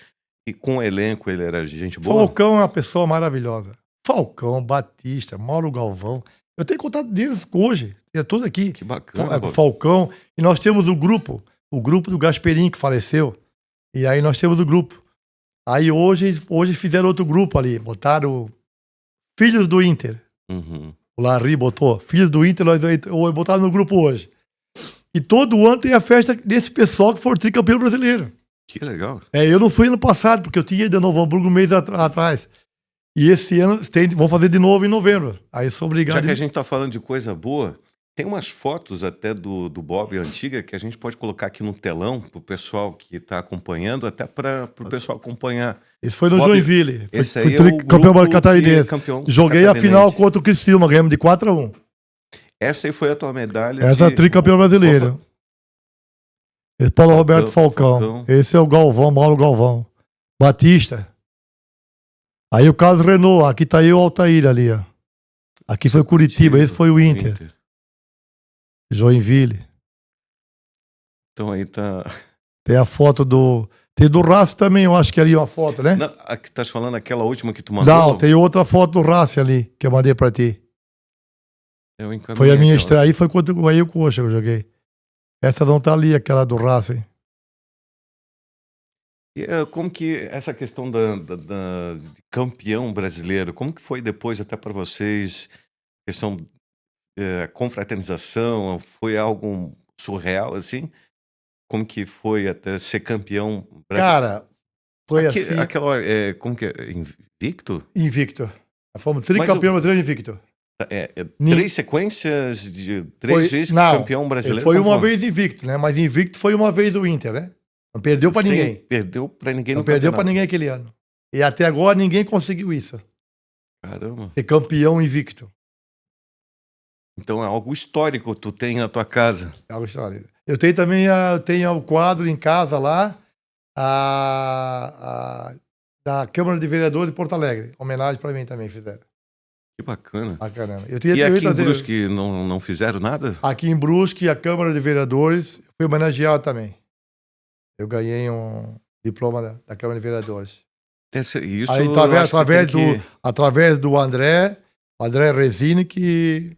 E com o elenco ele era gente boa? Falcão é uma pessoa maravilhosa. Falcão, Batista, Mauro Galvão. Eu tenho contato deles hoje. É tudo aqui. Que bacana. Falcão. E nós temos o grupo do Gasperini, que faleceu. E aí nós temos o grupo. Aí hoje fizeram outro grupo ali. Botaram Filhos do Inter. Uhum. O Larry botou. Filhos do Inter, nós botaram no grupo hoje. E todo ano tem a festa desse pessoal que for tricampeão brasileiro. Que legal. Eu não fui ano passado, porque eu tinha ido a Novo Hamburgo um mês atrás. E esse ano vão fazer de novo em novembro. Aí sou obrigado. Já que a gente tá falando de coisa boa, tem umas fotos até do Bob antiga que a gente pode colocar aqui no telão pro pessoal que tá acompanhando, até pro pessoal acompanhar. Esse foi no Bob, Joinville. Esse aí é o campeão catarinense. Joguei catarinense. A final contra o Criciúma, ganhamos de 4-1. Essa aí foi a tua medalha. Essa tricampeão brasileiro. Esse Paulo Roberto Falcão. Esse é o Galvão, Mauro Galvão. Batista. Aí o Carlos Renault, aqui tá eu e o Altair ali, ó. Aqui foi Curitiba, esse foi o Inter. Joinville. Então aí tá... Tem a foto tem do Racing também, eu acho que ali uma foto, né? Não, aqui tá falando aquela última que tu mandou? Não, tem outra foto do Racing ali, que eu mandei pra ti. Foi a minha estreia, aí foi contra o Bahia Coxa que eu joguei. Essa não tá ali, aquela do Racing. E como que essa questão de campeão brasileiro, como que foi depois até para vocês, questão confraternização, foi algo surreal assim? Como que foi até ser campeão brasileiro? Cara, foi assim... Aquela, como que é? Invicto? Invicto. Fomos tricampeão brasileiro invicto. 3 sequências de 3 vezes campeão brasileiro? Foi uma vez invicto, né? Mas invicto foi uma vez o Inter, né? Não perdeu pra ninguém. Perdeu pra ninguém. Não perdeu pra ninguém aquele ano. E até agora ninguém conseguiu isso. Caramba. ser campeão invicto. Então é algo histórico tu tem na tua casa. É uma história. Eu tenho também eu tenho o quadro em casa lá, da Câmara de Vereadores de Porto Alegre. Homenagem para mim também fizeram. Que bacana. Ah, caramba. E Eu ia aqui em trazer- Brusque não fizeram nada? Aqui em Brusque, a Câmara de Vereadores, eu fui homenageado também. Eu ganhei um diploma da Câmara de Vereadores. Isso Aí, eu acho que através, tem que... através do André Resine, que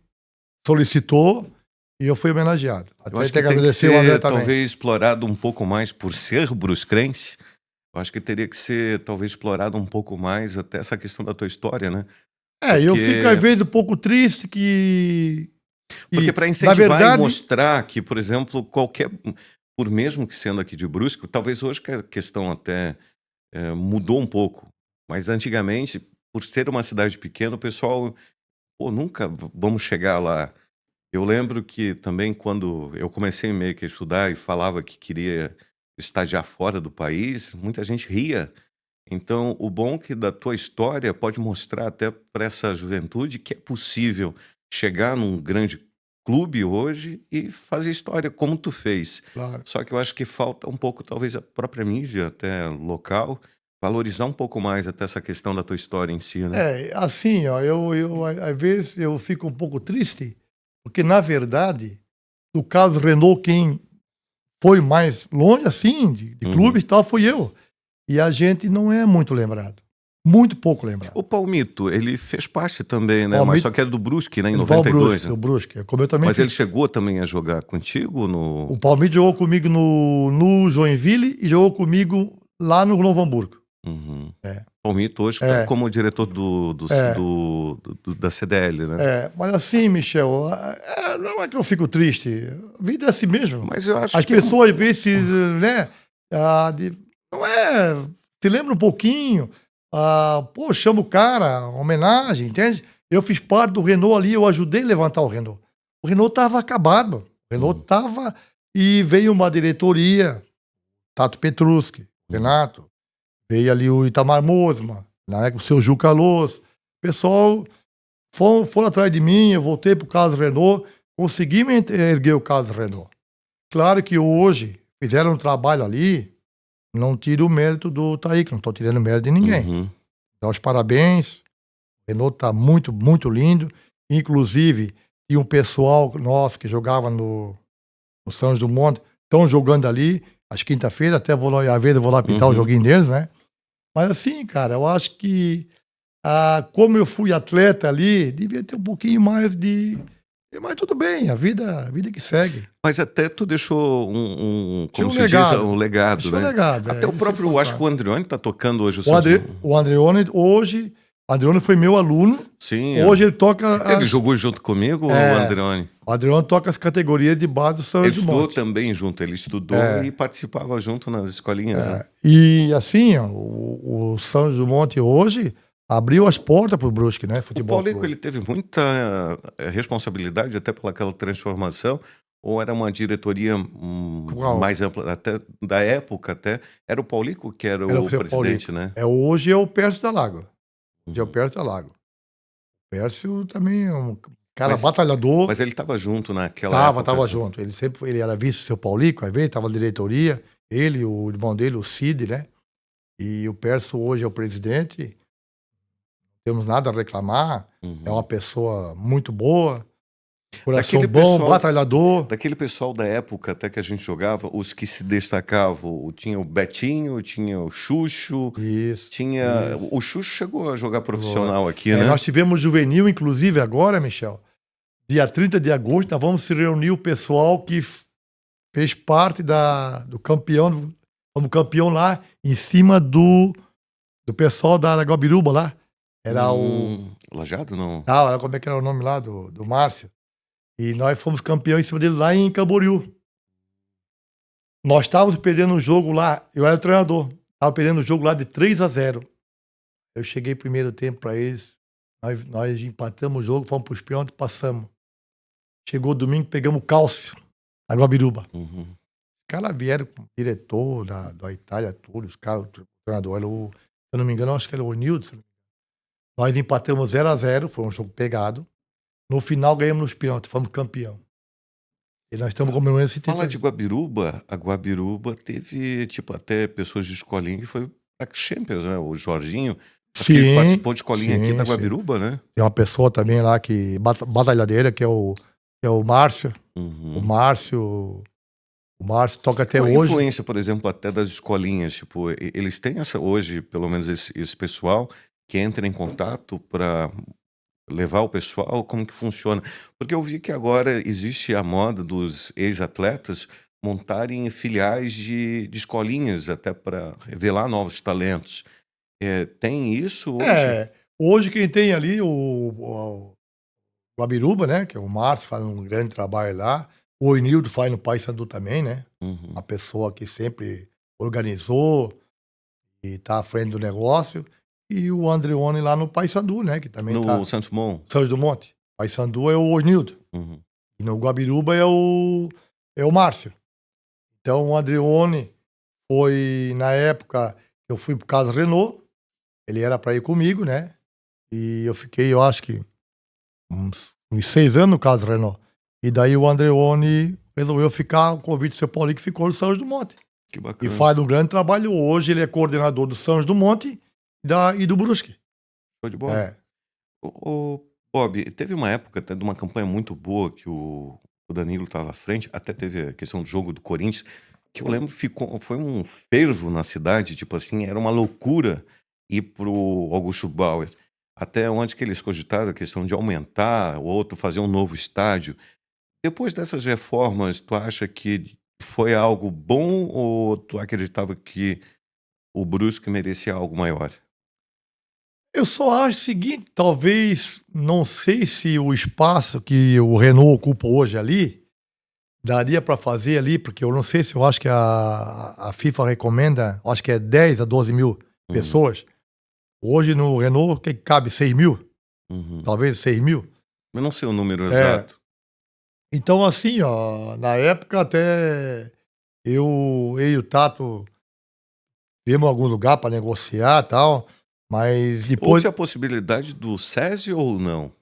solicitou e eu fui homenageado. Eu Até acho tem que que tem que agradecer o André ser também. talvez explorado um pouco mais por ser bruscrense. Eu acho que teria que ser talvez explorado um pouco mais até essa questão da tua história, né? Eu Porque- fico às vezes um pouco triste que Porque para na incentivar verdade, e mostrar que, por exemplo, qualquer, por mesmo que sendo aqui de Brusque, talvez hoje que a questão até mudou um pouco, mas antigamente, por ser uma cidade pequena, o pessoal, pô, nunca vamos chegar lá. Eu lembro que também quando eu comecei meio que a estudar e falava que queria estagiar fora do país, muita gente ria. Então, o bom que da tua história pode mostrar até para essa juventude que é possível chegar num grande clube hoje e fazer história como tu fez. claro. Só que eu acho que falta um pouco, talvez, a própria mídia até local, valorizar um pouco mais até essa questão da tua história em si, né? Assim, ó, às vezes eu fico um pouco triste, porque na verdade, no caso Renault, quem foi mais longe, assim, de Uhum. clubes e tal, fui eu. E a gente não é muito lembrado. Muito pouco lembrado. O Palmito, ele fez parte também, né? Mas Palmito- só que era do Brusque, né? Em Ele vai ao 92, Brusque, né? do Brusque. Como eu também Mas fiz. ele chegou também a jogar contigo no... O Palmeiras jogou comigo no Joinville e jogou comigo lá no Novo Hamburgo. Uhum. É. Palmito hoje tá como diretor da CDL, né? Mas assim, Michel, não é que eu fico triste. A vida é assim mesmo. Mas eu acho As que... pessoas, às vezes, né? Não é. Se lembra um pouquinho. Pô, chama o cara, homenagem, entende? Eu fiz parte do Renault ali, eu ajudei a levantar o Renault. O Renault estava acabado. O Renault estava. E veio uma diretoria, Tato Petrucci, Renato. Veio ali o Itamar Mosma, na época o seu Juca Luz. O pessoal foram atrás de mim, eu voltei pro caso Renault, conseguimos erguer o caso Renault. Claro que hoje fizeram um trabalho ali, não tiro o mérito do Taíque, não estou tirando o mérito de ninguém. Uhum. Dá os parabéns, o Renault está muito, muito lindo. Inclusive, tinha um pessoal nosso que jogava no São José do Monte, estão jogando ali, às quinta-feira, até vou lá, às vezes eu vou lá pintar o joguinho deles, né? Mas assim, cara, eu acho que como eu fui atleta ali, devia ter um pouquinho mais de... Mas tudo bem, a vida que segue. Mas até tu deixou Tinha como um se legado. diz, um legado, Deixou né? legado, Até o isso é próprio, eu acho que o importante. Andreoni tá tocando hoje o O Santos. Andreoni, hoje, o Andreoni foi meu aluno, Sim. hoje ele toca... Ele jogou junto comigo, o Andreoni? O Adriano toca as categorias de base do São Ele José do estudou Monte. também junto, ele estudou e participava junto nas escolinhas, né? E assim, ó, o São José do Monte hoje abriu as portas pro Brusque, né? O Futebol Paulico, clube. ele teve muita responsabilidade até pelaquela transformação, ou era uma diretoria Qual? mais ampla, até da época até, era o Paulico que era Era o o seu presidente, Paulico. né? Hoje é o Pércio da Lago. Hoje é o Pércio da Lago. O Pércio também é um cara batalhador. Mas ele estava junto naquela época. Tava junto. Ele era vice do seu Paulico, às vezes tava na diretoria. Ele, o irmão dele, o Cid, né? E o Pércio hoje é o presidente. Não temos nada a reclamar. É uma pessoa muito boa. Coração Daquele bom, pessoal- batalhador. Daquele pessoal da época até que a gente jogava, os que se destacavam, tinha o Betinho, tinha o Xuxo, Isso. tinha... Isso. O Xuxo chegou a jogar profissional aqui, É, né? nós tivemos juvenil, inclusive, agora, Michel. Dia 30 de agosto, nós vamos se reunir o pessoal que fez parte do campeão. Como campeão lá, em cima do pessoal da Guabiruba lá. Era o. Lajado, não? Como é que era o nome lá do Márcio? E nós fomos campeão em cima dele lá em Camboriú. Nós estávamos perdendo um jogo lá, eu era o treinador. Estava perdendo um jogo lá de 3-0. Eu cheguei primeiro tempo para eles. Nós empatamos o jogo, fomos para os pênaltis e passamos. Chegou domingo, pegamos o Cálcio, na Guabiruba. Uhum. Os caras vieram com o diretor da Itália, tudo, os caras, o treinador, se eu não me engano, acho que era o Nildo. Nós empatamos 0-0, foi um jogo pegado. No final ganhamos nos pênaltis, fomos campeão. E nós estamos comemorando esse título Falar de aí. Guabiruba, a Guabiruba teve, tipo, até pessoas de escolinha que foi pra Champions, né? O Jorginho, acho que ele Sim, participou de escolinha aqui da sim, sim. Guabiruba, né? Tem uma pessoa também lá que batalhadeira, que é o Márcio. O Uhum. Márcio, o Márcio toca até Qual a hoje. influência, por exemplo, até das escolinhas? Tipo, eles têm essa hoje, pelo menos esse pessoal que entra em contato para levar o pessoal, como que funciona? Porque eu vi que agora existe a moda dos ex-atletas montarem filiais de escolinhas até para revelar novos talentos. Tem isso hoje? É, hoje quem tem ali o Guabiruba, né, que é o Márcio, faz um grande trabalho lá. O Enildo faz no Paysandu também, né? A Uhum. pessoa que sempre organizou e tá à frente do negócio. E o Andreone lá no Paysandu, né, que também No tá Santos Dumont? São do Monte. Paysandu é o Osnildo. Uhum. E no Guabiruba é o Márcio. Então o Andreone foi na época que eu fui pro Casa Renault, ele era para ir comigo, né? E eu fiquei, eu acho que uns 6 anos no Casa Renault. E daí o Andreone resolveu ficar, o convite do seu Paulinho que ficou no São do Monte. Que E bacana. faz um grande trabalho. Hoje ele é coordenador do São do Monte e do Brusque. Show de bola. É. Ô, Bob, teve uma época até de uma campanha muito boa que o Danilo estava à frente, até teve a questão do jogo do Corinthians, que eu lembro foi um fervo na cidade, tipo assim, era uma loucura ir pro Augusto Bauer. Até onde que eles cogitaram a questão de aumentar, o outro fazer um novo estádio. Depois dessas reformas, tu acha que foi algo bom ou tu acreditava que o Brusque merecia algo maior? Eu só acho o seguinte, talvez, não sei se o espaço que o Renault ocupa hoje ali, daria para fazer ali, porque eu não sei se eu acho que a FIFA recomenda, acho que é 10 a 12 mil Uhum, pessoas. Hoje no Renault que cabe 6 mil, uhum. talvez 6 mil. Eu não sei o número É, exato. então assim, ó, na época até eu e o Tato vimos algum lugar para negociar e tal, mas depois. Houve a possibilidade do SESI ou não?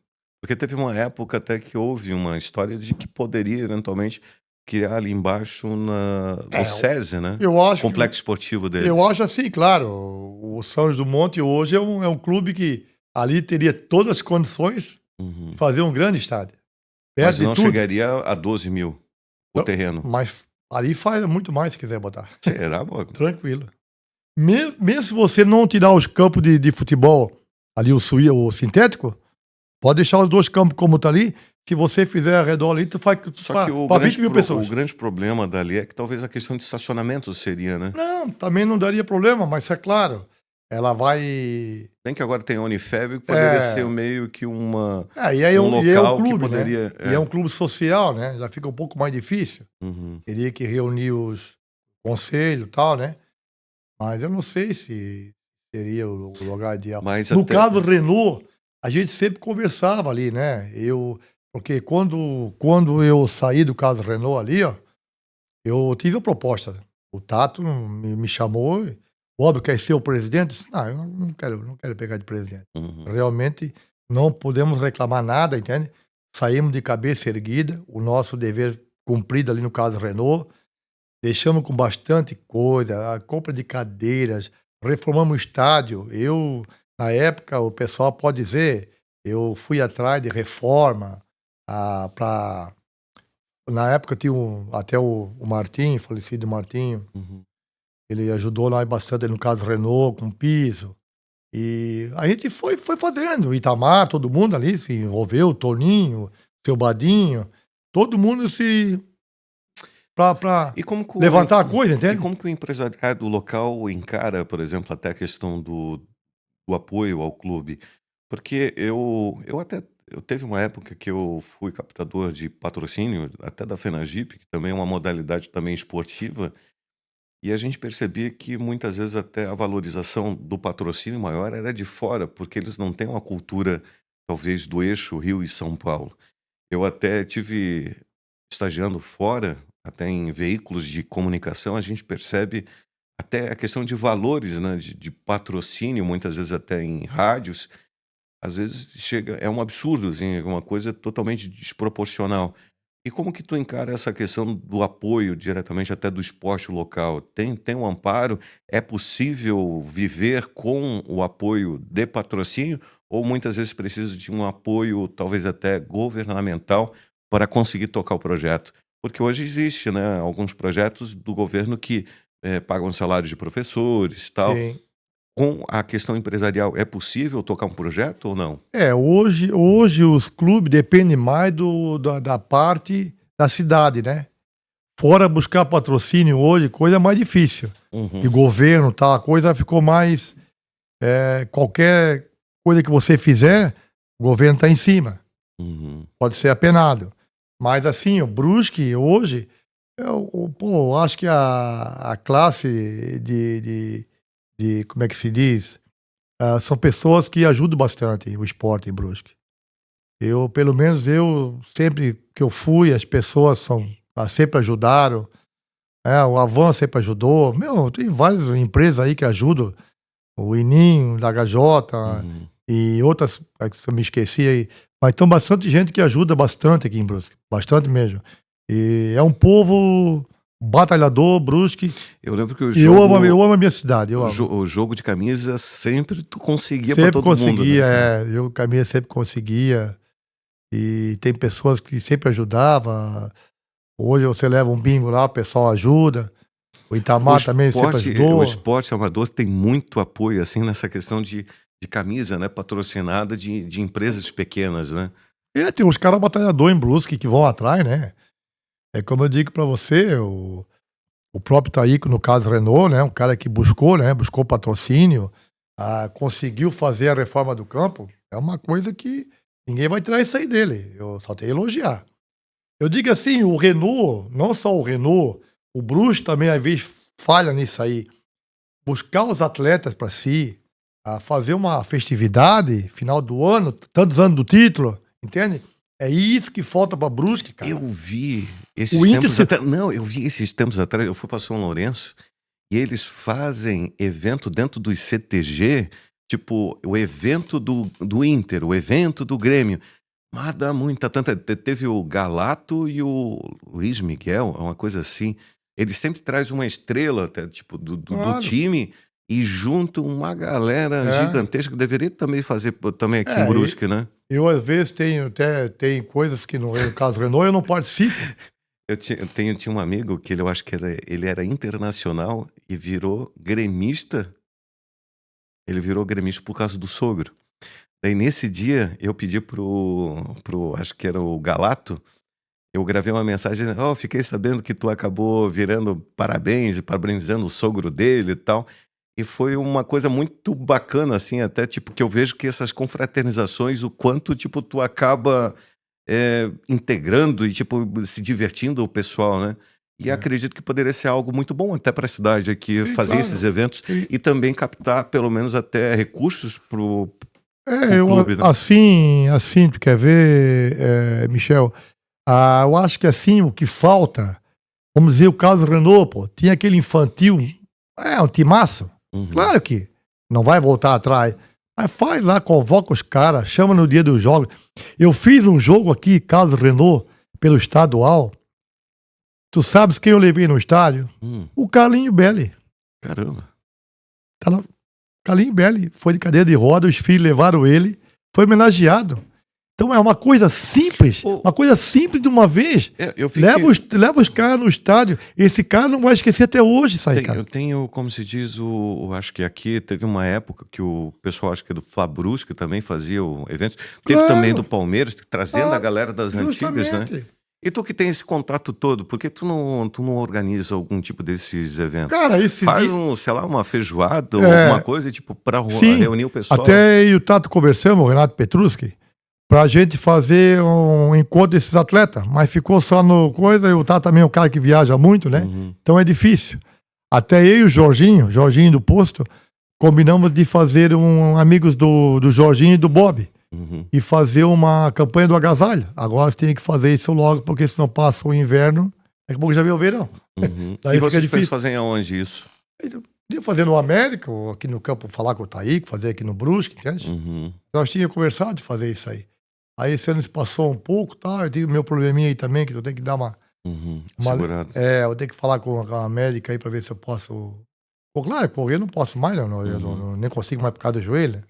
Porque teve uma época até que houve uma história de que poderia eventualmente criar ali embaixo o É, SESI, né? eu acho que Complexo esportivo eu deles. acho assim, claro, o São José do Monte hoje é um clube que ali teria todas as condições de Uhum. fazer um grande estádio, perto Mas de não tudo. chegaria a 12 mil o Então, terreno. mas ali faz muito mais se quiser botar, Será, Bob? tranquilo. Mesmo se você não tirar os campos de futebol, ali o sintético, pode deixar os 2 campos como tá ali, se você fizer ao redor ali, tu faz Só que para 20 mil o pessoas. grande problema dali é que talvez a questão de estacionamento seria, né? Não, também não daria problema, mas é claro, ela vai. Bem que agora tem a Unifeb, que poderia ser É, meio que e aí um é um local que clube, né? poderia. E é um clube social, né? Já fica um pouco mais difícil. Uhum. Teria que reunir os conselhos e tal, né? Mas eu não sei se seria o lugar ideal. Mas No até. caso Renault, a gente sempre conversava ali, né? Porque quando eu saí do caso Renault ali, ó, eu tive a proposta. O Tato me chamou, óbvio, quer ser o presidente? Eu disse, não, eu não quero pegar de presidente. Uhum. Realmente não podemos reclamar nada, entende? Saímos de cabeça erguida, o nosso dever cumprido ali no caso Renault, deixamos com bastante coisa, a compra de cadeiras, reformamos o estádio. Na época, o pessoal pode dizer, eu fui atrás de reforma, para na época tinha até o Martinho, falecido Martinho, Uhum. ele ajudou lá bastante no caso Renault, com piso. E a gente foi fazendo, o Itamar, todo mundo ali se envolveu, o Toninho, seu Badinho, todo mundo pra E como que levantar a coisa, entende? o empresariado local encara, por exemplo, até a questão do apoio ao clube? Porque eu teve uma época que eu fui captador de patrocínio, até da FenaGip, que também é uma modalidade também esportiva, e a gente percebia que muitas vezes até a valorização do patrocínio maior era de fora, porque eles não têm uma cultura, talvez, do eixo Rio e São Paulo. Eu até tive estagiando fora, até em veículos de comunicação, a gente percebe até a questão de valores, né, de patrocínio, muitas vezes até em rádios, às vezes chega, é um absurdo, assim, é uma coisa totalmente desproporcional. E como que tu encara essa questão do apoio diretamente até do esporte local? Tem um amparo? É possível viver com o apoio de patrocínio? Ou muitas vezes precisa de um apoio, talvez até governamental, para conseguir tocar o projeto? Porque hoje existe, né, alguns projetos do governo que pagam salários de professores, tal. Sim. Com a questão empresarial, é possível tocar um projeto ou não? Hoje os clubes dependem mais da parte da cidade, né? Fora buscar patrocínio hoje, coisa mais difícil. E Uhum, governo, tá? A coisa ficou mais. Qualquer coisa que você fizer, o governo tá em cima. uhum, Pode ser apenado. Mas assim, o Brusque hoje, eu acho que a classe como é que se diz? São pessoas que ajudam bastante o esporte em Brusque. Pelo menos sempre que eu fui, as pessoas sempre ajudaram. O Avan sempre ajudou. Meu, tem várias empresas aí que ajudam. O Ininho, da HJ uhum. e outras que eu me esqueci aí. Mas tem bastante gente que ajuda bastante aqui em Brusque. Bastante mesmo. E é um povo batalhador, Brusque. Eu lembro que o E eu jogo amo a minha cidade, eu o amo. jo o jogo de camisa sempre tu conseguia pra Sempre todo mundo, né, conseguia, cara? eu caminho sempre conseguia. E tem pessoas que sempre ajudavam. Hoje você leva um bingo lá, o pessoal ajuda. O O Itamar também sempre esporte o ajudou. esporte amador tem muito apoio, assim, nessa questão de camisa, né, patrocinada de empresas pequenas, né? Tem uns caras batalhadores em Brusque que vão atrás, né? É como eu digo pra você, o próprio Taíco, no caso Renault, né? Um cara que buscou, né? Buscou patrocínio, conseguiu fazer a reforma do campo. É uma coisa que ninguém vai tirar isso aí dele. Eu só tenho a elogiar. Eu digo assim, o Renault, não só o Renault, o Brusque também às vezes falha nisso aí. Buscar os atletas para si, fazer uma festividade final do ano, tantos anos do título, entende? É isso que falta para Brusque, cara. Eu vi O esses Inter tempos se... atrás, não, eu vi esses tempos atrás, eu fui pra São Lourenço, e eles fazem evento dentro dos CTG, tipo, o evento do Inter, o evento do Grêmio. Mas dá muita tanta teve o Galato e o Luiz Miguel, é uma coisa assim. Ele sempre traz uma estrela até, tipo, do Claro. time e junta uma galera É, gigantesca que deveria também fazer também aqui em é, Brusque, né. eu às vezes tem coisas que no caso Renault eu não participo. Eu tinha um amigo que eu acho que ele era internacional e virou gremista, ele virou gremista por causa do sogro. Daí nesse dia eu pedi pro acho que era o Galato. Eu gravei uma mensagem: "Ó, fiquei sabendo que tu acabou virando parabéns e parabenizando o sogro dele e tal". E foi uma coisa muito bacana, assim, até, tipo, que eu vejo que essas confraternizações, o quanto, tipo, tu acaba, integrando e, tipo, se divertindo o pessoal, né. E É. acredito que poderia ser algo muito bom até para a cidade aqui, Sim, fazer esses claro. eventos E, e também captar pelo menos até recursos pro eu, clube, né. assim, tu quer ver, Michel? Eu acho que assim, o que falta, vamos dizer, o caso Renault, pô, tinha aquele infantil, um timaço. Uhum, Claro que não vai voltar atrás. Mas faz lá, convoca os caras, chama no dia dos jogos. Eu fiz um jogo aqui, caso Renault, pelo estadual. Tu sabes quem eu levei no estádio? hum, O Carlinho Belli. caramba. Tá lá. Carlinho Belli foi de cadeira de roda, os filhos levaram ele, foi homenageado. Então é Ô, uma coisa simples de uma vez. eu fiquei Leva os caras no estádio. Esse cara não vai esquecer até hoje isso aí, Tem, cara. eu tenho, como se diz, acho que aqui teve uma época que o pessoal, acho que do Flabrusque também fazia o evento. Teve também do Claro, Palmeiras, trazendo a claro, galera das antigas, né? justamente. E tu que tem esse contato todo, por que tu não organiza algum tipo desses eventos? Cara, esses Faz dias. sei lá, uma feijoada ou alguma É, coisa, tipo, para sim, reunir o pessoal. até eu e o Tato conversamos, o Renato Petruski, pra gente fazer um encontro desses atletas, mas ficou só no coisa, e o Tato também é um cara que viaja muito, né? Uhum, Então é difícil. Até eu e o Jorginho do Posto, combinamos de fazer amigos do Jorginho e do Bob, uhum, e fazer uma campanha do agasalho. Agora você tem que fazer isso logo, porque senão passa o inverno, daqui a pouco já vem o verão. uhum. E Daí fica vocês difícil. fazem aonde isso? Podia fazer no América, ou aqui no campo, falar com o Taíco, fazer aqui no Brusque, entende? Uhum, Nós tínhamos conversado de fazer isso aí. Aí esse ano se passou um pouco, tá? Eu tive o meu probleminha aí também, que eu tenho que dar uma... segurado. eu tenho que falar com a médica aí pra ver se eu posso... Pô, claro, correr eu não posso mais, não, nem consigo mais por causa do joelho.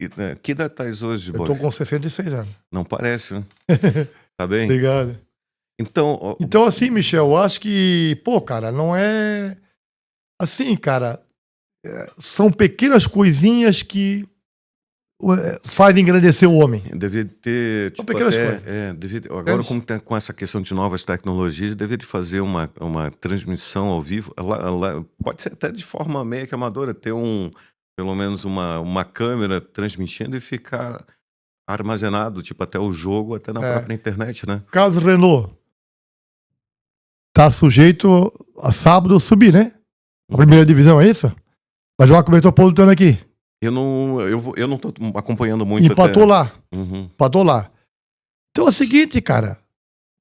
Que idade estás hoje, Eu Bob? tô com 66 anos. Não parece, né? Tá bem? Obrigado. Então, Então, assim, Michel, eu acho que, pô, cara, não é... Assim, cara, são pequenas coisinhas que fazem engrandecer o homem. devia ter, São tipo, pequenas até, coisas. agora Entende? como tá com essa questão de novas tecnologias, devia de fazer uma transmissão ao vivo, pode ser até de forma meio que amadora, ter pelo menos uma câmera transmitindo e ficar armazenado, tipo, até o jogo, até na própria internet, né? Caso Renault tá sujeito a sábado subir, né? A primeira divisão, é isso? Vai jogar com o Metropolitano aqui. Eu não tô acompanhando muito Empatou lá. Uhum. Empatou lá. Então é o seguinte, cara.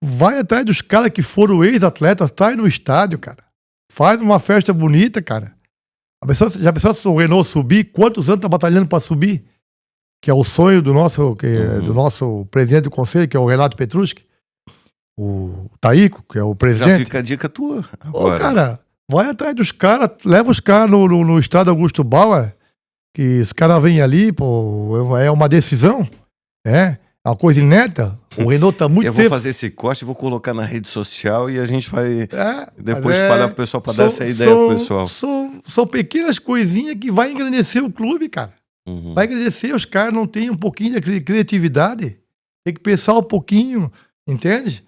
Vai atrás dos caras que foram ex-atletas, traz no estádio, cara. Faz uma festa bonita, cara. Já pensou se o Renault subir? Quantos anos tá batalhando pra subir? Que é o sonho do nosso presidente do conselho, que é o Renato Petrucci. O Taíco, que é o presidente. Já fica a dica tua agora. Ô, cara, vai atrás dos caras, leva os caras no estádio Augusto Bauer, que os caras vêm ali, pô, é uma decisão, é uma coisa inédita. O Renault tá muito Eu tempo... vou fazer esse corte, vou colocar na rede social e a gente vai depois mas espalhar pro pessoal para dar essa ideia pro pessoal. São pequenas coisinhas que vai engrandecer o clube, cara. Uhum. Vai engrandecer, os caras não têm um pouquinho de criatividade. Tem que pensar um pouquinho, entende?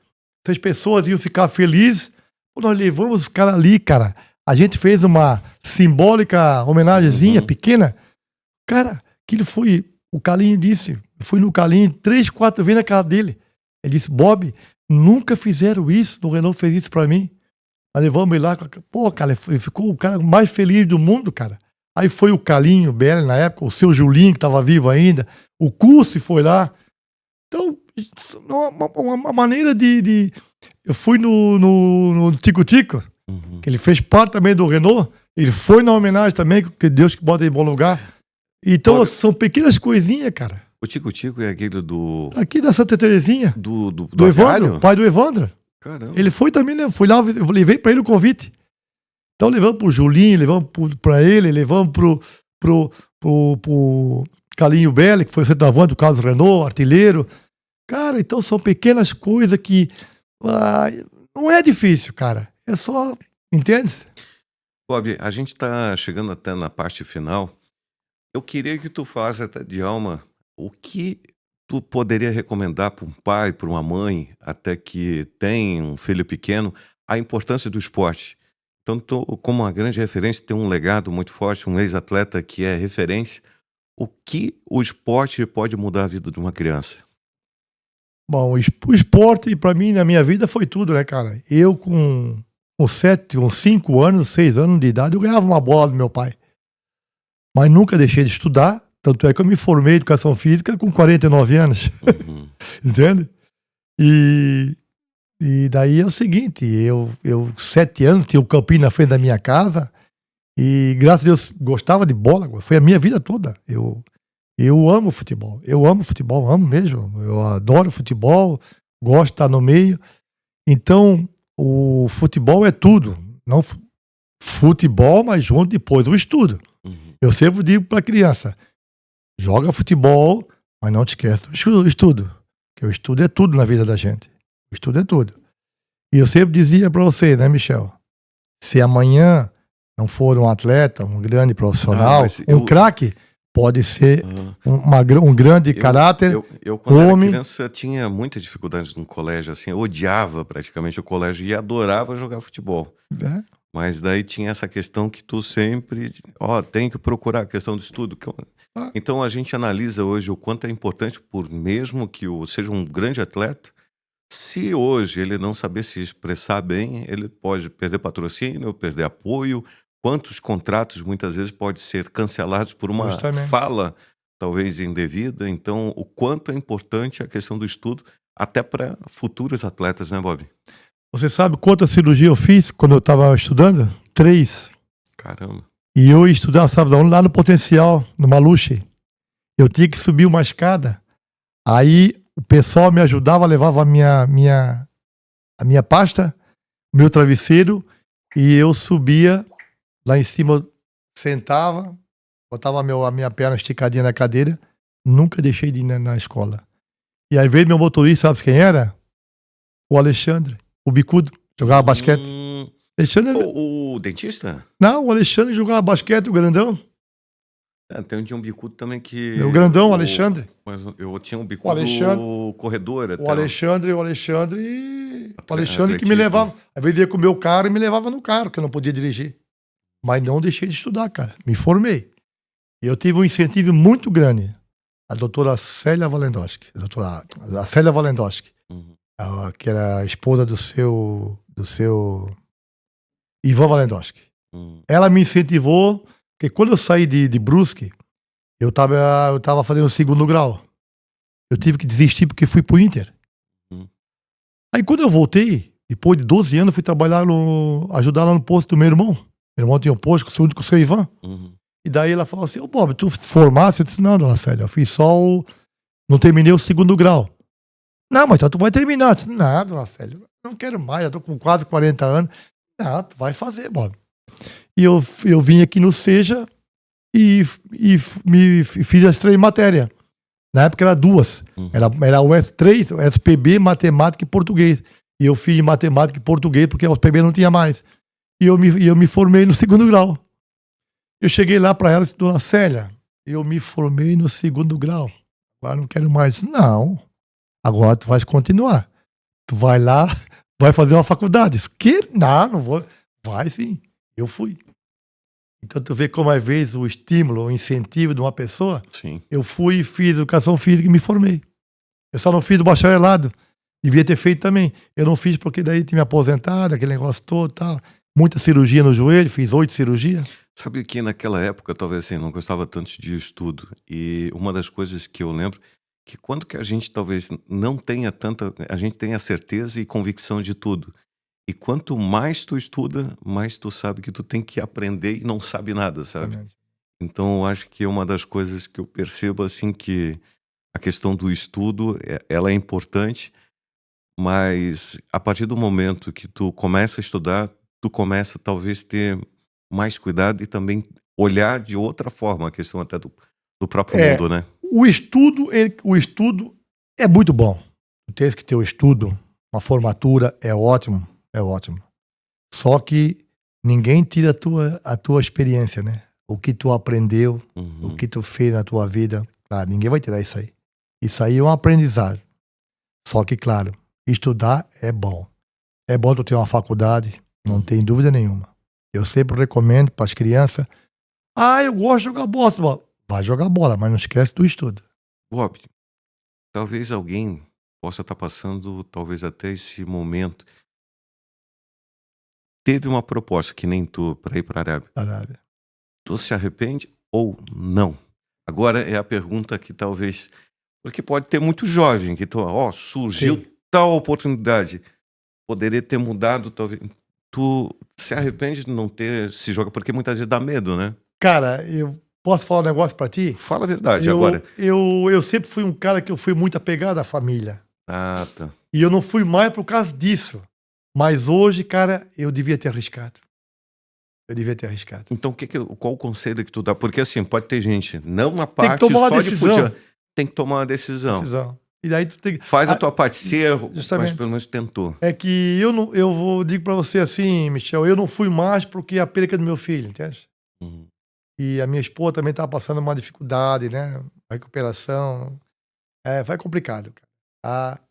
Se as pessoas iam ficar felizes, pô, nós levamos os caras ali, cara. A gente fez uma simbólica homenagemzinha pequena. Cara, aquilo foi... O Carlinho disse, eu fui no Carlinho 3, 4 vezes na casa dele. Ele disse, Bob, nunca fizeram isso, o Renault fez isso pra mim. Nós levamos ele lá, pô, cara, ele ficou o cara mais feliz do mundo, cara. Aí foi o Carlinho, o BL na época, o seu Julinho, que tava vivo ainda, o Curso foi lá. Então, uma maneira de... Eu fui no Tico Tico, que ele fez parte também do Renault, ele foi na homenagem também, que Deus que bota em bom lugar. Então, são pequenas coisinhas, cara. O Tico Tico é aquele do... Aqui da Santa Terezinha. Do Evandro, Aviário? pai do Evandro. Caramba. Ele foi também, né? Fui lá, eu levei pra ele o convite. Então, levamos pro Julinho, levamos pra ele, levamos pro Carlinho Belli, que foi o centroavante do Carlos Renault, artilheiro. Cara, então são pequenas coisas que... não é difícil, cara. É só... Entende? Bob, a gente tá chegando até na parte final. Eu queria que tu falasse até de alma o que tu poderia recomendar para um pai, para uma mãe, até que tem um filho pequeno, a importância do esporte. Então, tu, como uma grande referência, tem um legado muito forte, um ex-atleta que é referência. O que o esporte pode mudar a vida de uma criança? Bom, o esporte, pra mim, na minha vida, foi tudo, né, cara? Eu, com 5 anos, 6 anos de idade, eu ganhava uma bola do meu pai. Mas nunca deixei de estudar, tanto é que eu me formei em educação física com 49 anos. Entende? E daí é o seguinte, eu 7 anos, tinha o campinho na frente da minha casa, e graças a Deus gostava de bola, foi a minha vida toda. Eu amo futebol, amo mesmo. Eu adoro futebol, gosto de estar no meio. Então, o futebol é tudo. Não futebol, mas junto depois o estudo. Eu sempre digo para a criança, joga futebol, mas não te esquece do estudo. Porque o estudo é tudo na vida da gente. O estudo é tudo. E eu sempre dizia para você, né, Michel? Se amanhã não for um atleta, um grande profissional, um craque, pode ser um grande caráter. Eu quando era criança, tinha muita dificuldade no colégio, assim, eu odiava praticamente o colégio e adorava jogar futebol. Mas daí tinha essa questão que tu sempre, tem que procurar a questão do estudo. Então a gente analisa hoje o quanto é importante, por mesmo que seja um grande atleta, se hoje ele não saber se expressar bem, ele pode perder patrocínio, perder apoio. Quantos contratos muitas vezes podem ser cancelados por uma fala talvez indevida. Então, o quanto é importante a questão do estudo até para futuros atletas, né, Bob? Você sabe quanta cirurgia eu fiz quando eu estava estudando? 3. Caramba. E eu ia estudar, sabe de onde? Lá no Potencial, no Maluche. Eu tinha que subir uma escada. Aí o pessoal me ajudava, levava a minha pasta, o meu travesseiro, e eu subia lá em cima, eu sentava, botava a minha perna esticadinha na cadeira, nunca deixei de ir na escola. E aí veio meu motorista, sabe quem era? O Alexandre, o bicudo, jogava basquete. Alexandre, O dentista? não, o Alexandre jogava basquete, o grandão. Tem um bicudo também que... O grandão, o Alexandre. Mas eu tinha um O bicudo Alexandre. corredor até. O Alexandre que me Atletista. levava. Às vezes ia com o meu carro e me levava no carro, que eu não podia dirigir. Mas não deixei de estudar, cara. Me formei. E eu tive um incentivo muito grande. A doutora Célia Walendowski. A Célia Walendowski. Uhum. Que era a esposa do seu Ivan Walendowski. Ela me incentivou, porque quando eu saí de Brusque, eu tava fazendo o 2º grau. Eu tive que desistir porque fui pro Inter. Aí quando eu voltei, depois de 12 anos, fui trabalhar ajudar lá no posto do meu irmão. Meu irmão tinha um posto com o seu Ivan. E daí ela falou assim, ô Bob, tu formaste? Eu disse, não, dona Célia, eu fiz só não terminei o 2º grau. Não, mas então tu vai terminar. Eu disse, não, dona Célia, não quero mais, já tô com quase 40 anos. Não, tu vai fazer, Bob. E eu vim aqui no Seja e fiz as 3 matérias. Na época era 2. Era o S3, o SPB, matemática e português. E eu fiz matemática e português porque o SPB não tinha mais. E eu me formei no 2º grau. Eu cheguei lá para ela e disse, dona Célia, eu me formei no 2º grau. Agora não quero mais. Disse, não, agora tu vais continuar. Tu vai lá, vai fazer uma faculdade. Disse, que? Não vou. Vai sim. Eu fui. Então tu vê como às vezes o estímulo, o incentivo de uma pessoa. Sim. Eu fui e fiz educação física e me formei. Eu só não fiz do bacharelado. Devia ter feito também. Eu não fiz porque daí tinha me aposentado, aquele negócio todo e tal. Muita cirurgia no joelho, fiz 8 cirurgias. Sabe que naquela época, talvez assim, não gostava tanto de estudo. E uma das coisas que eu lembro, que quando que a gente talvez não tenha tanta... A gente tenha certeza e convicção de tudo. E quanto mais tu estuda, mais tu sabe que tu tem que aprender e não sabe nada, sabe? Exatamente. Então, eu acho que é uma das coisas que eu percebo, assim, que a questão do estudo, ela é importante, mas a partir do momento que tu começa a estudar, tu começa talvez ter mais cuidado e também olhar de outra forma a questão até do próprio mundo, né? O estudo é muito bom. Tu tens que ter o estudo, uma formatura, é ótimo. É ótimo. Só que ninguém tira a tua experiência, né? O que tu aprendeu, o que tu fez na tua vida. Claro, ninguém vai tirar isso aí. Isso aí é um aprendizagem. Só que, claro, estudar é bom. É bom tu ter uma faculdade, não tem dúvida nenhuma. Eu sempre recomendo para as crianças, eu gosto de jogar bola. Vai jogar bola, mas não esquece do estudo. Bob, talvez alguém possa estar passando, talvez até esse momento. Teve uma proposta que nem tu para ir para a Arábia. Tu se arrepende ou não? Agora é a pergunta que talvez... Porque pode ter muito jovem que surgiu Sim. tal oportunidade. Poderia ter mudado, talvez. Tu se arrepende de não ter se joga? Porque muitas vezes dá medo, né? Cara, eu posso falar um negócio pra ti? Fala a verdade agora. Eu sempre fui um cara que eu fui muito apegado à família. Ah, tá. E eu não fui mais por causa disso. Mas hoje, cara, eu devia ter arriscado. Então, qual o conselho que tu dá? Porque assim, pode ter gente, não na Tem que parte tomar uma só de decisão. futebol. Tem que tomar uma decisão. E daí tu tem que... Faz a tua parte, se erro, mas justamente. pelo menos tentou. É que digo pra você assim, Michel, eu não fui mais porque a perca do meu filho, entende? E a minha esposa também estava passando uma dificuldade, né? Recuperação. Vai complicado, cara.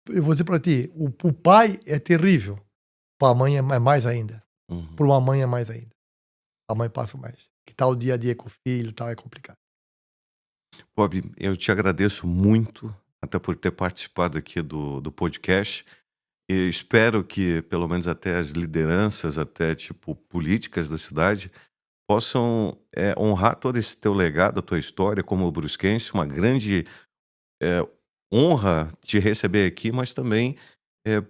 Eu vou dizer pra ti, o pai é terrível. Pra mãe é mais ainda. Por uma mãe é mais ainda. A mãe passa mais. Que tá o dia a dia com o filho e tal, é complicado. Bob, eu te agradeço muito, até por ter participado aqui do podcast. E espero que, pelo menos até as lideranças, até tipo políticas da cidade, possam honrar todo esse teu legado, a tua história como brusquense. Uma grande honra te receber aqui, mas também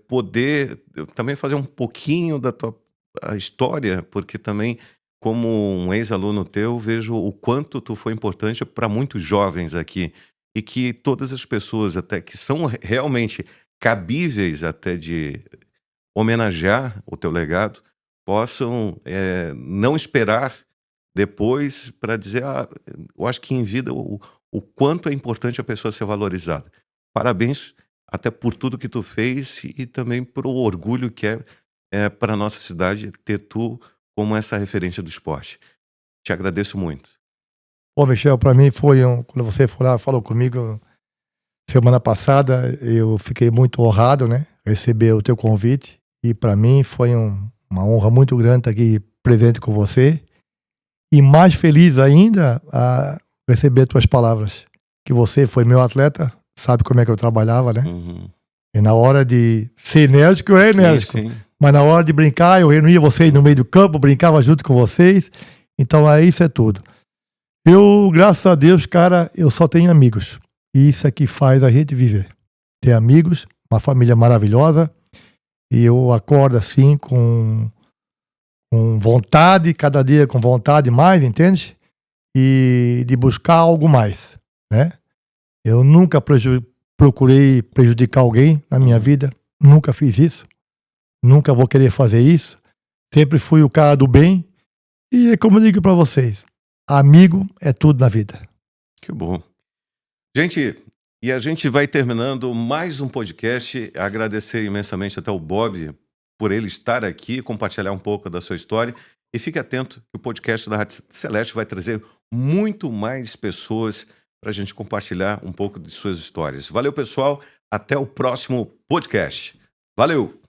poder também fazer um pouquinho da tua a história, porque também como um ex-aluno teu, vejo o quanto tu foi importante para muitos jovens aqui e que todas as pessoas até que são realmente cabíveis até de homenagear o teu legado, possam, não esperar depois para dizer: "Ah, eu acho que em vida o quanto é importante a pessoa ser valorizada". Parabéns, até por tudo que tu fez e também por o orgulho que é para nossa cidade ter tu como essa referência do esporte. Te agradeço muito. Pô, Michel, para mim foi quando você foi lá, falou comigo semana passada, eu fiquei muito honrado, né? Receber o teu convite e para mim foi uma honra muito grande estar aqui presente com você e mais feliz ainda a receber tuas palavras. Que você foi meu atleta, sabe como é que eu trabalhava, né? Uhum. E na hora de ser enérgico, eu era Sim, enérgico. sim. Mas na hora de brincar, eu reunia vocês no meio do campo, brincava junto com vocês. Então, isso é tudo. Eu, graças a Deus, cara, eu só tenho amigos. E isso é que faz a gente viver. Ter amigos, uma família maravilhosa. E eu acordo assim com vontade, cada dia com vontade mais, entende? E de buscar algo mais, né? Eu nunca procurei prejudicar alguém na minha vida. Nunca fiz isso. Nunca vou querer fazer isso. Sempre fui o cara do bem. E é como eu digo para vocês, amigo é tudo na vida. Que bom. Gente, e a gente vai terminando mais um podcast. Agradecer imensamente até o Bob por ele estar aqui, compartilhar um pouco da sua história. E fique atento que o podcast da Rádio Celeste vai trazer muito mais pessoas para a gente compartilhar um pouco de suas histórias. Valeu, pessoal. Até o próximo podcast. Valeu!